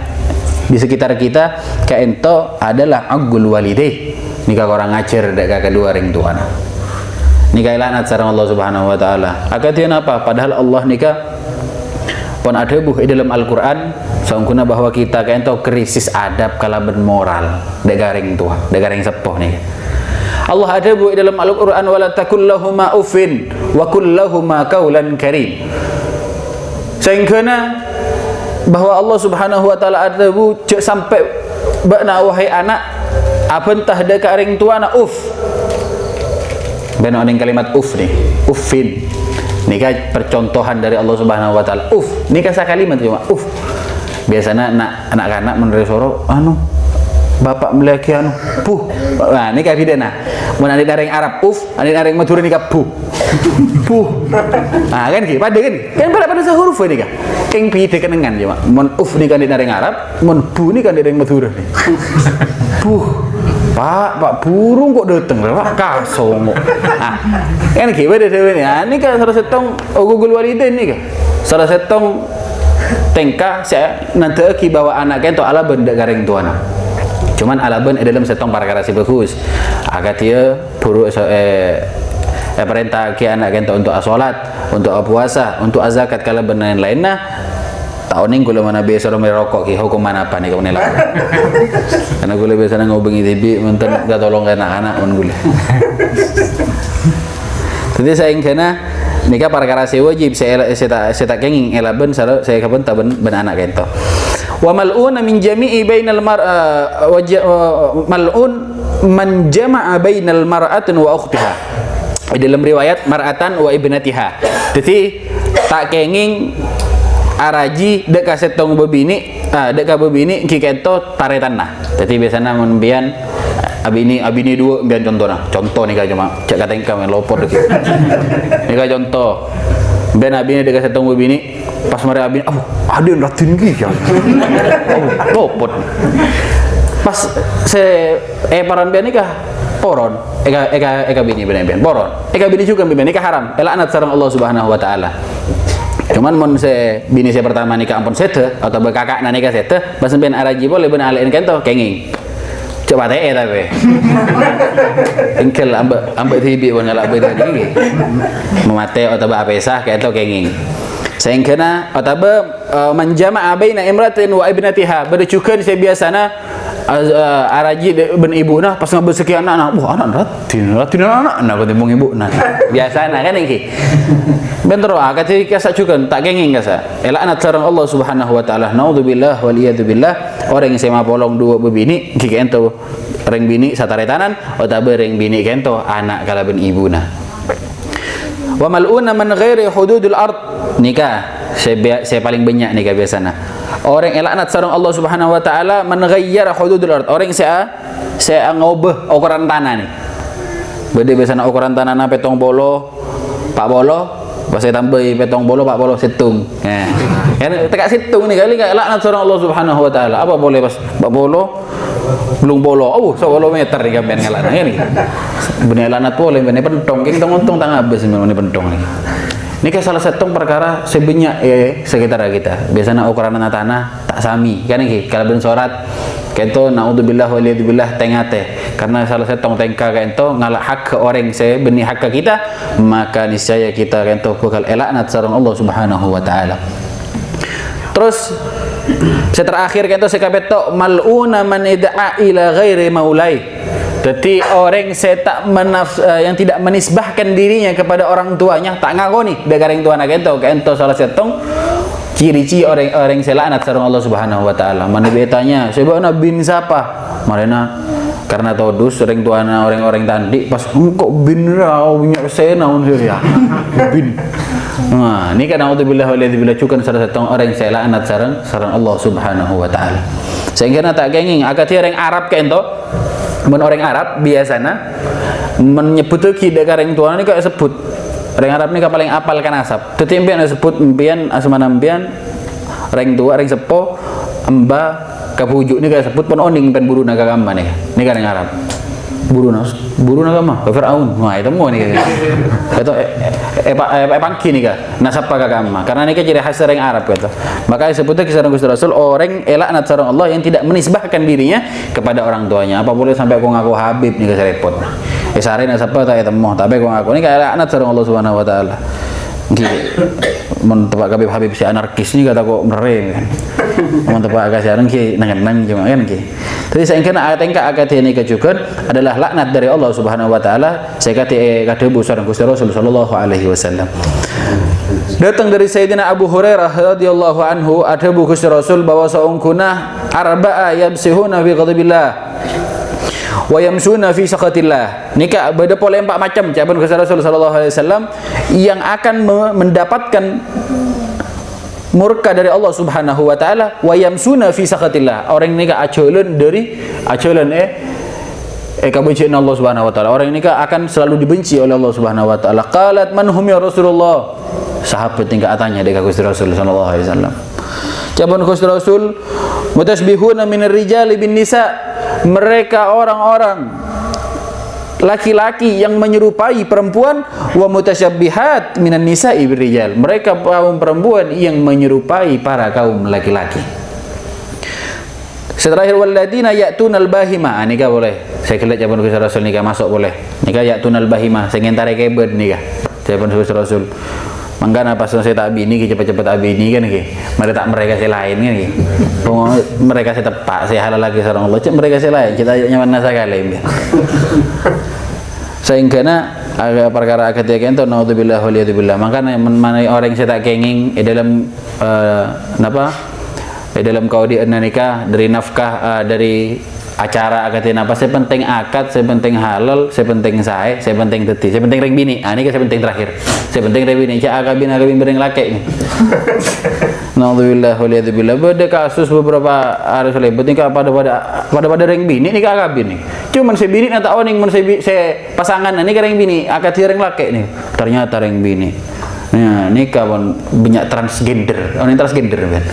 di sekitar kita ka ento adalah agul walidayh nikah orang ngajar dak kedua orang tua nikah laknat sareng Allah Subhanahu wa taala akatian apa padahal Allah nikah pun ada buh dalam Al-Qur'an sangkuna bahwa kita ka ento krisis adab kalaban moral dak garing tua dak garing sepuh nih Allah ada bu dalam Al-Quran wala takul lahuma uffin wa kul lahuma qaulan karim sehingga bahwa Allah Subhanahu wa taala ada bu cek sampai bakna wahai anak apa entah dekat ring tua na uff benar ning kalimat uff nih uffin nikah percontohan dari Allah Subhanahu wa taala uff nikah sakalimat cuma uff biasanya anak-anak menerima soro bapak melaki puh nah ini kah bidana mun ada dareng Arab ada dareng Madura nikah puh nah kan ki pada pada sehuruf ini kah keng pide kenengan ya mun nikah di dareng Arab mun bu nikah di dareng Madura nih puh pak burung kok dateng pak kasong nah kan ki pada dewe ini kah salah setong ogugul waliden nih kah salah setong tengkah saya nanti ki bawa anaknya to ala benda gareng tuana cuman alaban dalam setong perkara si bagus agar dia buruk perintah ke anak kita untuk asolat untuk puasa untuk zakat kalau benar lainnya tahun ini gula mana biasa orang merokok ki hukuman apa nih kau nilai karena gula biasa ngobongi TV menten gak tolong anak-anak pun gula jadi saya ingin nikah perkara si wajib saya tak kenging elaban saya kapan tak ben anak kita wa mal'una min jami'i bainal mal'un man jama'a bainal mar'atin wa ukhtiha dalam riwayat mar'atan wa ibnatiha jadi tak kenging araji dek kasetong bebini dek ka bebini ki keto taretan nah jadi biasanya mun bian abini dua bian contoh nih cuma cek kata engkau yang lopor dek nih contoh ben abini dek kasetong bebini pas mereka abin ada yang ratin gitu ya lopot pas paran bian nikah poron eka bini ben poron eka bini juga ben nikah haram laknat sareng Allah Subhanahu wa taala. Cuman mun se bini saya pertama nikah ampun sete atau bekakak na nikah sete pas ben araji boleh ben alein kento kenging coba teh tapi engkel ambek tibi wan ngalak beda ni memate atau apesah kento kenging sehingga atau menjama baina imratin wa ibnatiha bercukeun saya biasana araji ben ibu nah pas ngabeu sekian anak anak ratin anak ku timbung ibu nah biasana kan iki bentar akati kasa cukeun tak kenging kasa laknat sareng Allah Subhanahu wa taala naudzubillah wal iyadzubillah orang yang sema polong dua bebini ki ento reng bini sataretanan atawa reng bini kento anak kala ben ibuna wa mal'una man ghairi hududul ard nikah saya paling banyak nikah biasana orang yang laknat sareng Allah Subhanahu wa taala man ghayyara hududul ard orang saya ngobeh ukuran tanah nih bede biasana ukuran tanahna petong bolo pak bolo pas saya tambahi petong bolo pak bolo setung kan tekak setung nih kali kayak laknat sareng Allah Subhanahu wa taala apa boleh pas pak bolo belum bolo so bolo meter nih kan ngalana ini bener laknat boleh bener pentong keng tong tang abis bener pentong nih ini kan salah satu perkara sebanyak sekitar kita biasanya ukuran tanah tak sami kan iki kalau ben sorat kento naudzubillah waliyadzubillah tengate karena salah satu tengka kento ngalak hak ke orang saya benih hak ke kita maka niscaya kita kento bakal laknat sareng Allah Subhanahu wa taala. Terus terakhir kento sekabeto mal'una man id'a ila ghairi maulai. Jadi orang yang tidak menisbahkan dirinya kepada orang tuanya tak ngakoni begareng tuana kento salah satu ciri-ciri orang selaknat sareng Allah Subhanahu wa taala. Mana betanya sebabna bin siapa? Marena karena tahu dus orang tuana orang-orang tadi pas kok bin ra punya saya naon ya. Bin. Nah, ini kan naudzubillah waliyadzubillah cukan salah satu orang selaknat sareng Allah Subhanahu wa taala. Sehingga tak genging akati orang Arab kento mun orang Arab biasana menyebut ki dek kareng tuana ni kok sebut orang Arab ni paling apal kan asap tetimpian sebut empian asmana empian reng tua reng sepo emba kabujuk ni kayak sebut pon oning pen buruna kagama ni kan orang Arab buruna kagama Firaun wah itu mau ni kata pangki ni ka nasab kagama karena ni ciri khas orang Arab kata maka sebutnya kisah Gusti Rasul orang laknat sareng Allah yang tidak menisbahkan dirinya kepada orang tuanya apa boleh sampai aku ngaku Habib ni ka repot sare nasab ta eta moh tapi aku ngaku ni ka laknat sareng Allah Subhanahu wa taala mun tebak Habib si anarkis ni kata kok mere kan mun tebak ka sareng ki nang cuma kan ki jadi saya ingin tengka akati ini kejukan adalah laknat dari Allah Subhanahu wa taala saya kata kadebu sareng Gusti Rasul sallallahu alaihi wasallam. Datang dari Sayyidina Abu Hurairah radhiyallahu anhu adebu Gusti Rasul bahwa saungkuna arba'a yabsihuna fi ghadabillah wa yamsuna fi sakhatillah. Nikah beda pola 4 macam jawaban Gusti Rasul sallallahu alaihi wasallam yang akan mendapatkan murka dari Allah Subhanahu wa taala wa yamsuna fi sakhatillah. Orang ini aculan dari aculan kebencian Allah Subhanahu wa taala. Orang ini akan selalu dibenci oleh Allah Subhanahu wa taala. Qalat man hum ya Rasulullah? Sahabat tinggal tanya dekat Gusti Rasul sallallahu alaihi wasallam. Jawaban Gusti Rasul mutasbihuna minar rijali bin nisa. Mereka orang-orang laki-laki yang menyerupai perempuan wa mutasyabbihat minan nisa'i birrijal. Mereka kaum perempuan yang menyerupai para kaum laki-laki. Terakhir waladina ya'tunal bahima. Nikah boleh. Saya kelak jawaban Gusti Rasul nikah masuk boleh. Nikah ya'tunal bahima sing entare kebed nikah. Jawaban Gusti Rasul. Mangkana pas saya tak bini cepat-cepat abini kan iki. Mereka saya lain kan iki. Mereka saya tepak saya halal lagi sareng Allah. Mereka saya lain kita nyaman nasa kali. Sehingga perkara akad ento naudzubillah waliyadzubillah. Makanya mana orang saya tak kenging dalam dalam kaudi nikah dari nafkah dari acara akad apa saya penting akad, saya penting halal, saya penting saya penting teti, saya penting reng bini. Ini saya penting terakhir. Saya penting reng bini. Cak akabin bereng laki ni. Naudzubillah waliyadzubillah. Ada kasus beberapa hari selebut ni pada reng bini ni akabin ni. Cuman saya bini nak tahu ni mun saya pasangan ni reng bini, akad reng laki ni. Ternyata reng bini. Nah, nikah pun banyak transgender. Orang transgender kan.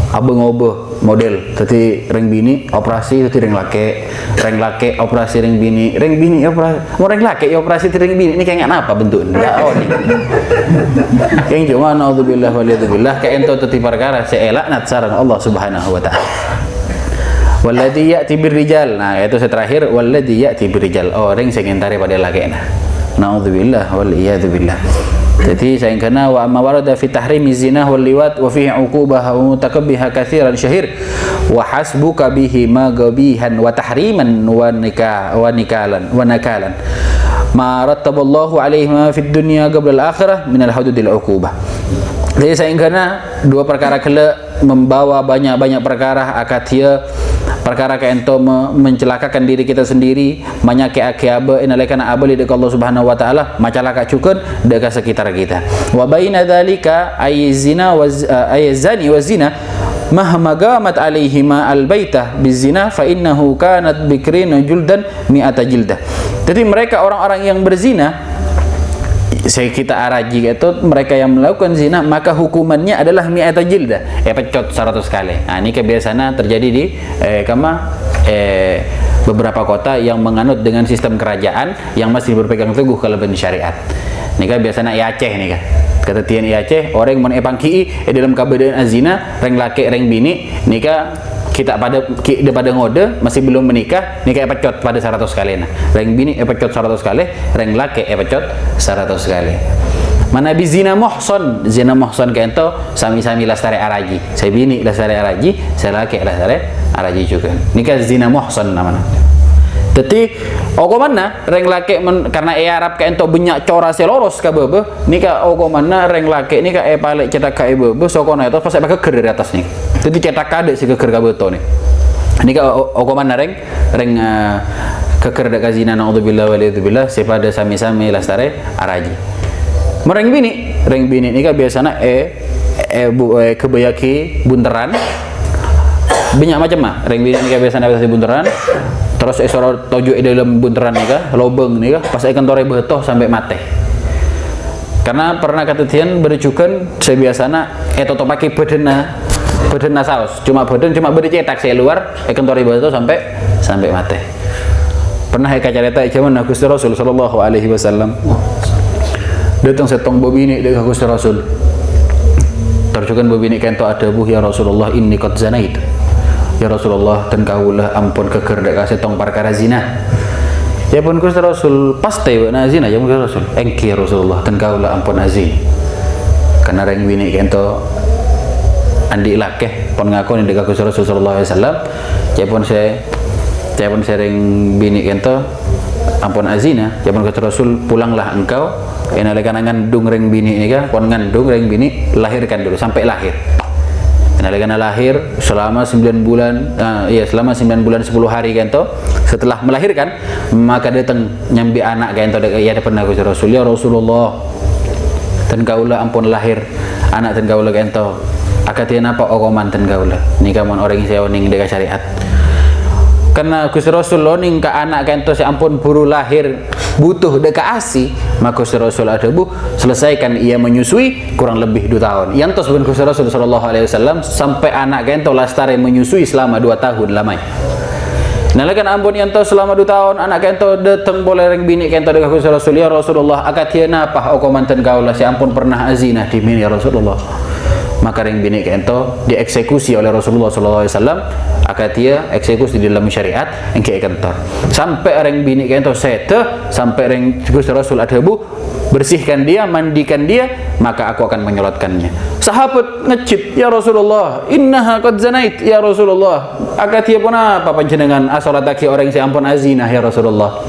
abeng-obeh model tadi reng bini operasi tadi reng lake operasi reng bini operasi mau reng lake operasi tadi reng bini ini kayak apa bentuknya enggak nih yang cuma naudzubillah waliyadzubillah kayak ento tadi perkara seelaknat sareng Allah subhanahu wa ta'ala. Walladzi ya'ti birrijal, nah itu saya terakhir walladzi ya'ti birrijal, orang sing ngentari pada laki nah naudzubillah waliyadzubillah. Jadi saya kena wa amma warada fi tahrimi zina wal liwat wa fihi uqubah wa mutakabbiha katsiran syahir wa hasbuka bihi ma gabihan wa tahriman wa nikalan ma rattaballahu alaihi ma fid dunya qabla al akhirah min al hududil uqubah. Jadi saya kena dua perkara kele membawa banyak perkara akatia perkara ka ento mencelakakan diri kita sendiri menyake akiaba inalekana abali dekat Allah Subhanahu wa taala macalaka cukeun dekat sekitar kita wa baina dzalika ayzina wa ayzani wa zina mahma gamat alaihima albaita bizina fa innahu kanat bikrin juldan mi'ata jildah. Jadi mereka orang-orang yang berzina saya kita araji itu mereka yang melakukan zina maka hukumannya adalah mi'ata jildah pecot 100 kali. Nah ini kebiasaan terjadi di beberapa kota yang menganut dengan sistem kerajaan yang masih berpegang teguh kelebihan syariat. Ini kan biasanya Aceh nih kan kata tian Aceh orang mau epangki dalam keadaan azina reng laki reng bini nikah kita pada ngode masih belum menikah nikah pecot pada 100 kali nah reng bini pecot 100 kali reng laki pecot 100 kali. Mana bi zina muhson ke ento sami-sami lastare araji saya bini lastare araji saya laki lastare araji juga nikah zina muhson namanya. Jadi mana reng laki karena Arab ke ento banyak cora seloros ka bebe nikah mana reng laki nikah palek cetak ka bebe sokona itu pas pakai keker dari atas nih. Jadi cetak kade si keker ka beto nih. Nikah mana reng keker dak kazina naudzubillah waliyadzubillah sepada sami-sami lastare araji. Mereng bini nikah biasanya kebayaki bunteran banyak macam mah reng bini nikah biasanya bunteran terus esoro tojo dalam bunteran nikah lobeng nikah pas kantore betoh sampai mate karena pernah ketetian berjukan saya biasanya toto pakai bedena saus cuma bercetak saya luar kantore betoh sampai mate. Pernah cerita zaman Gusti Rasul sallallahu alaihi wasallam datang setong bobini dekat Gusti Rasul terjukan bobini kento adabuh ya Rasulullah inni qad zanait ya Rasulullah dan kaulah ampun keker dek setong perkara zina ya pun Gusti Rasul pasti na zina ya Gusti Rasul engki ya Rasulullah dan kaulah ampun azin karena reng bini kento andi lakeh pun ngakoni dekat Gusti Rasul sallallahu alaihi wasallam ya pun saya reng bini kento ampun azina ya pun Gusti Rasul pulanglah engkau enalekan ngandung reng bini ini kan pon ngandung reng bini lahirkan dulu sampai lahir. Enalekan lahir selama 9 bulan selama 9 bulan 10 hari kan to setelah melahirkan maka datang nyambi anak kan to ya ada pernah Gusti Rasul ya Rasulullah dan kaula ampun lahir anak dan kaula kan to akatian apa okoman dan kaula nikah mon orang saya ning dekat syariat karena Gusti Rasul loning ke anak kan to ampun buru lahir butuh dekat asi maka Gusti Rasul ada selesaikan ia menyusui kurang lebih 2 tahun yang tos ben Gusti Rasul sallallahu alaihi wasallam sampai anak kento lastare menyusui selama 2 tahun lamanya. Nalekan ampun yang tos selama 2 tahun anak kento datang boleh reng bini kento dekat Gusti Rasul ya Rasulullah akatiana apa okomanten kaula si ampun pernah azina di min ya Rasulullah maka reng bini kento dieksekusi oleh Rasulullah sallallahu alaihi wasallam akatia eksekusi di dalam syariat engke kantor sampai reng bini kento sete sampai reng Gusti Rasul adabu bersihkan dia mandikan dia maka aku akan menyolatkannya. Sahabat ngecip ya Rasulullah innaha qad zanait ya Rasulullah akatia pun apa panjenengan asolataki orang si ampun azina ya Rasulullah.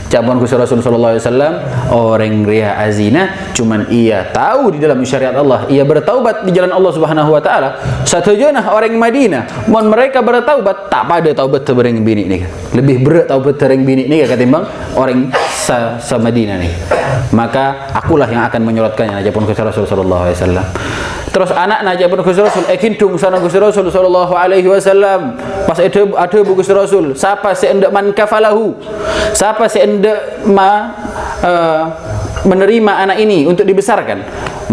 Cabon Gusti Rasul sallallahu alaihi wasallam orang ria azina cuman ia tahu di dalam syariat Allah ia bertaubat di jalan Allah Subhanahu wa taala satujana orang Madinah mun mereka bertaubat tak pada taubat tereng bini ni lebih berat taubat tereng bini ni ketimbang orang sa Madinah ni maka akulah yang akan menyolatkannya ajapun Gusti Rasul sallallahu alaihi wasallam. Terus anak najapun Gusti Rasul kintung sana Gusti Rasul sallallahu alaihi wasallam pas ada Gusti Rasul siapa seendek man kafalahu siapa seendek menerima anak ini untuk dibesarkan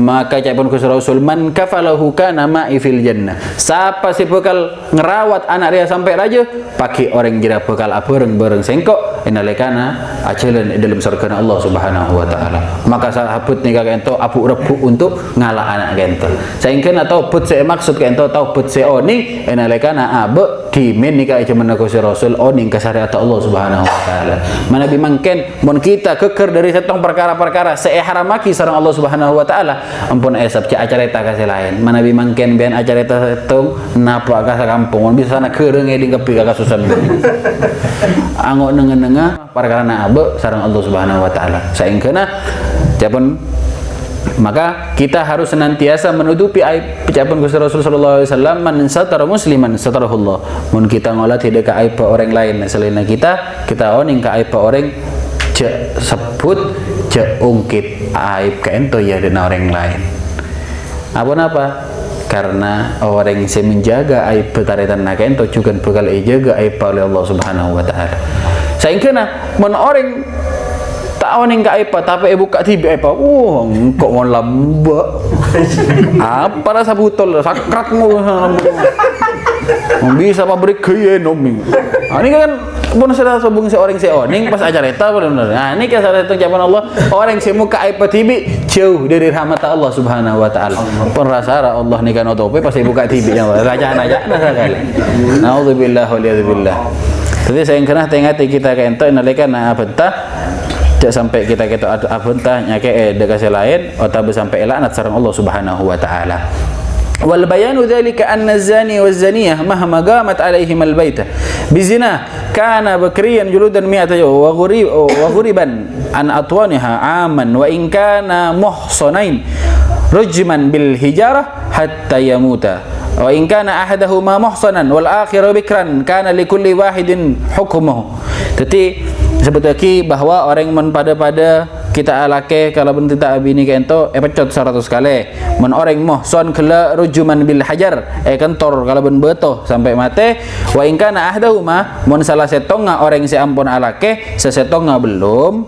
maka cak pun Gusti Rasul man kafalahu kana ma'i fil jannah. Siapa si bekal ngerawat anak dia sampai raja, pakai orang jira bekal bareng-bareng sengkok inalekana acelen dalam surga Allah Subhanahu wa taala. Maka sahabat ni kento apu rebu untuk ngalah anak kento. Saengkeun atau put saya maksud kento tau put saya oning inalekana abe dimin ni ka cuman Gusti Rasul oning ka syariat Allah Subhanahu wa taala. Manabi mangken mun kita keker dari setong perkara-perkara seharamaki sareng Allah Subhanahu wa taala, ampun esap ci acara eta kasih lain. Manabi mangken ben acara eta setong napa ka kampung bisa sana keureung eding kepi ka kasusan. Anggo nengen-nenga perkara na abe sareng Allah Subhanahu wa taala. Saengkeuna japun maka kita harus senantiasa menutupi aib ucapan Gusti Rasul sallallahu alaihi wasallam, man satara musliman satarahullah. Mun kita ngolah tidak ke aib orang lain selain kita oning ke aib orang je sebut je ungkit aib kento ya dengan orang lain. Apa karena orang yang menjaga aib betaritan na kento juga bakal jaga aib oleh Allah Subhanahu wa taala. Saengkeuna mun orang tak oning ka apa tapi buka tiba apa kok mau lamba apa rasa butol sakrat mau bisa pabrik kaya nomi. Ini kan pun sudah sobung seorang seoning pas acara eta benar. Nah ini kan salah satu jawaban Allah orang semu ka apa tibi jauh dari rahmat Allah Subhanahu wa taala. Pun rasa Allah ni kan otope pas buka tibi yang raja-raja sekali. Nauzubillah waliyadzubillah. Jadi saya kena tengati kita ka ento nalika na bentah cak sampai kita abentah nyake dekase lain atau sampai laknat sareng Allah Subhanahu wa taala. Wal bayanu dzalika anna az-zani waz-zaniyah mahma qamat alaihim al-baita bizina kana bakriyan juludan mi'ata wa ghuriban an atwaniha aman wa in kana muhsanain rujman bil hijarah hatta yamuta wa in kana ahaduhuma muhsanan wal akhiru bikran kana likulli wahidin hukmuhu. Jadi sebetulnya bahwa orang men pada kita alake kalau ben kita abini kento pecot 100 kali. Men orang muhson kala rujuman bil hajar kentor kalau ben beto sampai mate. Wa in kana ahdahuma mun salah setonga orang si ampun alake sesetonga belum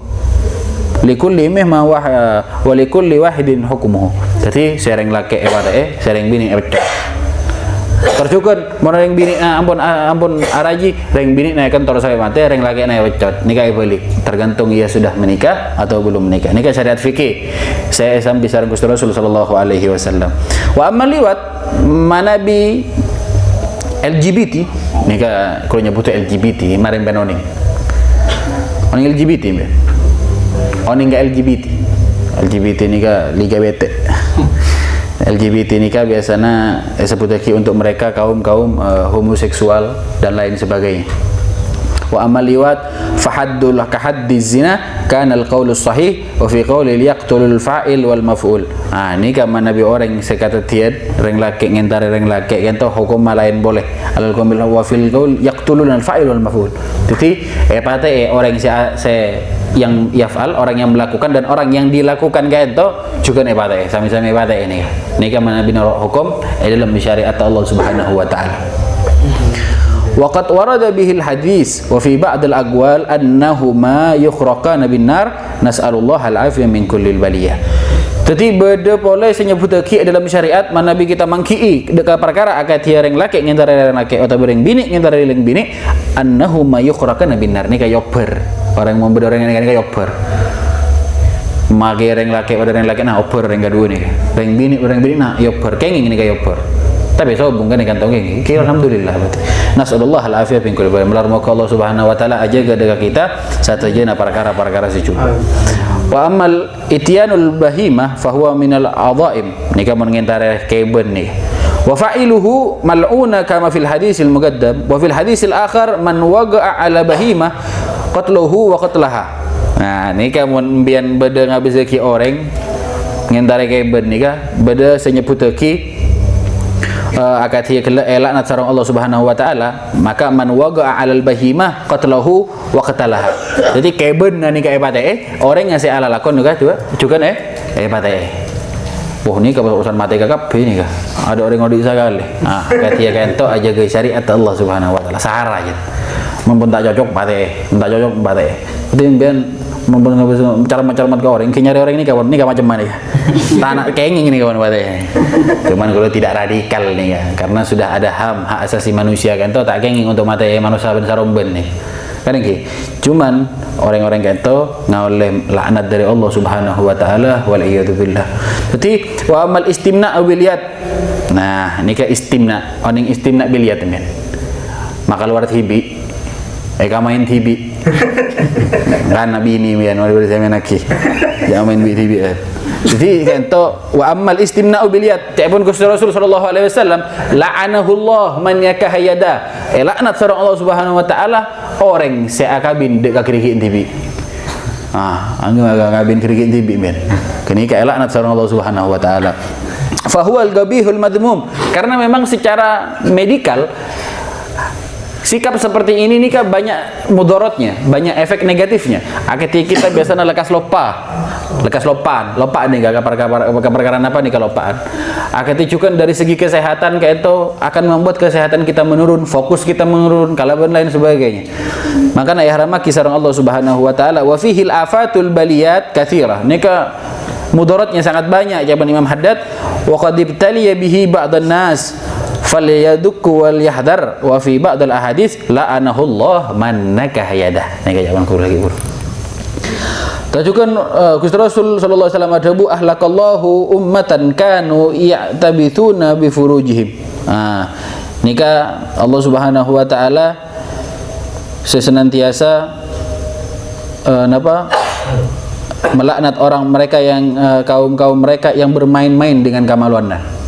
likulli mimma wa likulli wahidin hukmuhu. Jadi sereng lake ewade sereng bini pecot. Terjukan mun reng bini ampun araji reng bini naik kantor saya mate reng laki naik wecot nikah balik tergantung ia sudah menikah atau belum menikah. Nikah syariat fikih saya sampai sareng Gusti Rasul sallallahu alaihi wasallam. Wa amma liwat manabi LGBT nikah kalau nyebut LGBT mareng ben oning LGBT ben oning ga LGBT nikah liga bete. LGBT nikah biasanya sebutaki untuk mereka kaum homoseksual dan lain sebagainya. Wa amal liwat fahaddul kahaddi zina kana al-qaulus sahih wa fi qauli yaqtulul fa'il wal maf'ul. Nikah Nabi orang sekata tiad reng laki ngentare reng laki ento hukum lain boleh alal qaul wa fil qaul yaqtulul fa'il wal maf'ul. Jadi pate orang yang yaf'al orang yang melakukan dan orang yang dilakukan kento juga nebate sami-sami nebate ini. Nikah Nabi hukum dalam syariat Allah Subhanahu wa taala. Waqad warada bihil hadis wa fi ba'd al-aqwal annahuma yukhraqana bin nar nas'alullah al-afiyah min kullil baliyah. Jadi beda boleh senyebutaki dalam syariat mana Nabi kita mangkii dekat perkara akat reng laki ngentara reng laki atau reng bini ngentara reng bini annahuma yukhraqana bin nar nikah yober orang membeda orang nikah yober mage reng laki pada reng laki nah oper reng kedua nih reng bini nah yober kenging nikah yober tapi sobung kan ikan tongeng kira alhamdulillah berarti nasallallahu alafiyah min kulli baliyah melar moga Allah Subhanahu wa taala ajaga dekat kita satajana perkara-perkara secuba. Wa amal ityanul bahimah fahuwa minal adhaim nikah mengentare keben nih. Wa fa'iluhu mal'una kama fil hadisil muqaddam wa fil hadisil akhar man waqa'a ala bahimah qatluhu wa qatlaha. Nah nikah mun bian beda ngabezeki orang ngentare keben nikah beda senyebuteki akat hiya kala elakna sareng Allah Subhanahu wa taala maka man waqa'a 'alal bahimah qatlahu wa qatalaha. Jadi keben nikah epate orang ngasih ala lakon juga epate. Wah ni kalau urusan mati kakak ini kah? Ada orang ngodi sekali. Akat hiya kento aja guys syariat Allah Subhanahu wa taala sahara aja. Mumpun tak cocok pate, tak cocok pate. Jadi ben mumpun cara-cara ke orang, nyari orang ini kawan ini macam mana ya? Tak nak kenging ni kawan katanya. Cuman kalau tidak radikal nih ya, karena sudah ada HAM, hak asasi manusia kan, tu tak kenging untuk mata manusia ben saromben nih. Kan nggih. Cuman orang-orang kayak itu ngoleh laknat dari Allah Subhanahu wa taala wal iyadu billah. Jadi wa amal istimna bil yad. Nah, ini ke istimna, oning istimna bil yad men. Maka luar hibi. Main hibi. Kan nabi ini men, wali saya main lagi. Jangan main hibi. Jadi kan to wa amal istimna bil yad. Ta'bun Rasul sallallahu alaihi wasallam la'anahu Allah man yakahayada. Laknat seorang Allah Subhanahu wa taala orang seakabin dek kerikit TV. Angin agak ngabin kerikit TV men. Kini ka laknat seorang Allah Subhanahu wa taala. Fa huwal gabihul madmum. Karena memang secara medikal sikap seperti ini nih kan banyak mudorotnya, banyak efek negatifnya. Ketika kita biasanya lekas lopaan nih gak perkara apa nih kelopaan. Ketika juga dari segi kesehatan kayak itu akan membuat kesehatan kita menurun, fokus kita menurun, kalaban lain sebagainya. Maka ya haramaki sareng Allah Subhanahu wa taala wa fihil afatul baliyat katsirah. Nika mudorotnya sangat banyak jawaban Imam Haddad wa qad ibtaliya bihi ba'dhan nas falyadukku wal yahdar wa fi ba'dal ahadits la'anahu Allah man nakahayadah. Nek jawaban ku lagi bro. Tajukan Gusti Rasul sallallahu alaihi wasallam adabu ahlakallahu ummatan kanu ya'tabithuna bi furujihim. Nika Allah Subhanahu wa taala sesenantiasa melaknat orang mereka yang kaum-kaum mereka yang bermain-main dengan kamaluanna.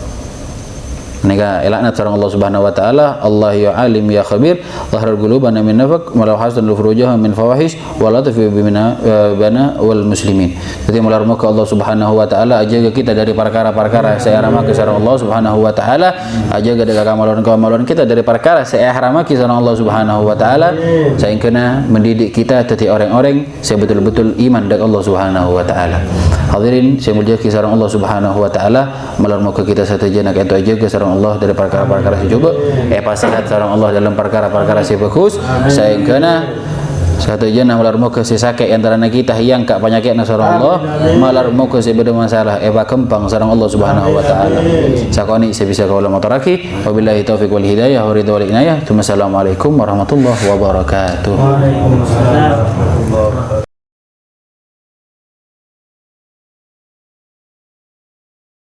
Nika laknat sareng Allah Subhanahu wa taala, Allah ya alim ya khabir, zahral qulubana min nafaq walau hasan furujaha min fawahish wala tafi bina bana wal muslimin. Jadi mular muka Allah Subhanahu wa taala ajaga kita dari perkara-perkara saya ramaki sareng Allah Subhanahu wa taala, ajaga dari kamaluan kita dari perkara saya ramaki sareng Allah Subhanahu wa taala, saingkeuna mendidik kita tadi orang-orang saya betul-betul iman dengan Allah Subhanahu wa taala. Hadirin saya muliakan sareng Allah Subhanahu wa taala, mular muka kita satajana ka itu ajaga sareng Allah dari perkara-perkara si juga pasihat sareng Allah dalam perkara-perkara si bagus saya kena satu jana malar muka si sakit antara kita yang kak penyakitna sareng Allah malar muka si beda masalah kempang sareng Allah Subhanahu wa taala sakoni saya bisa kaula motoraki wabillahi taufik wal hidayah wa ridha wal inayah. Assalamualaikum warahmatullahi wabarakatuh.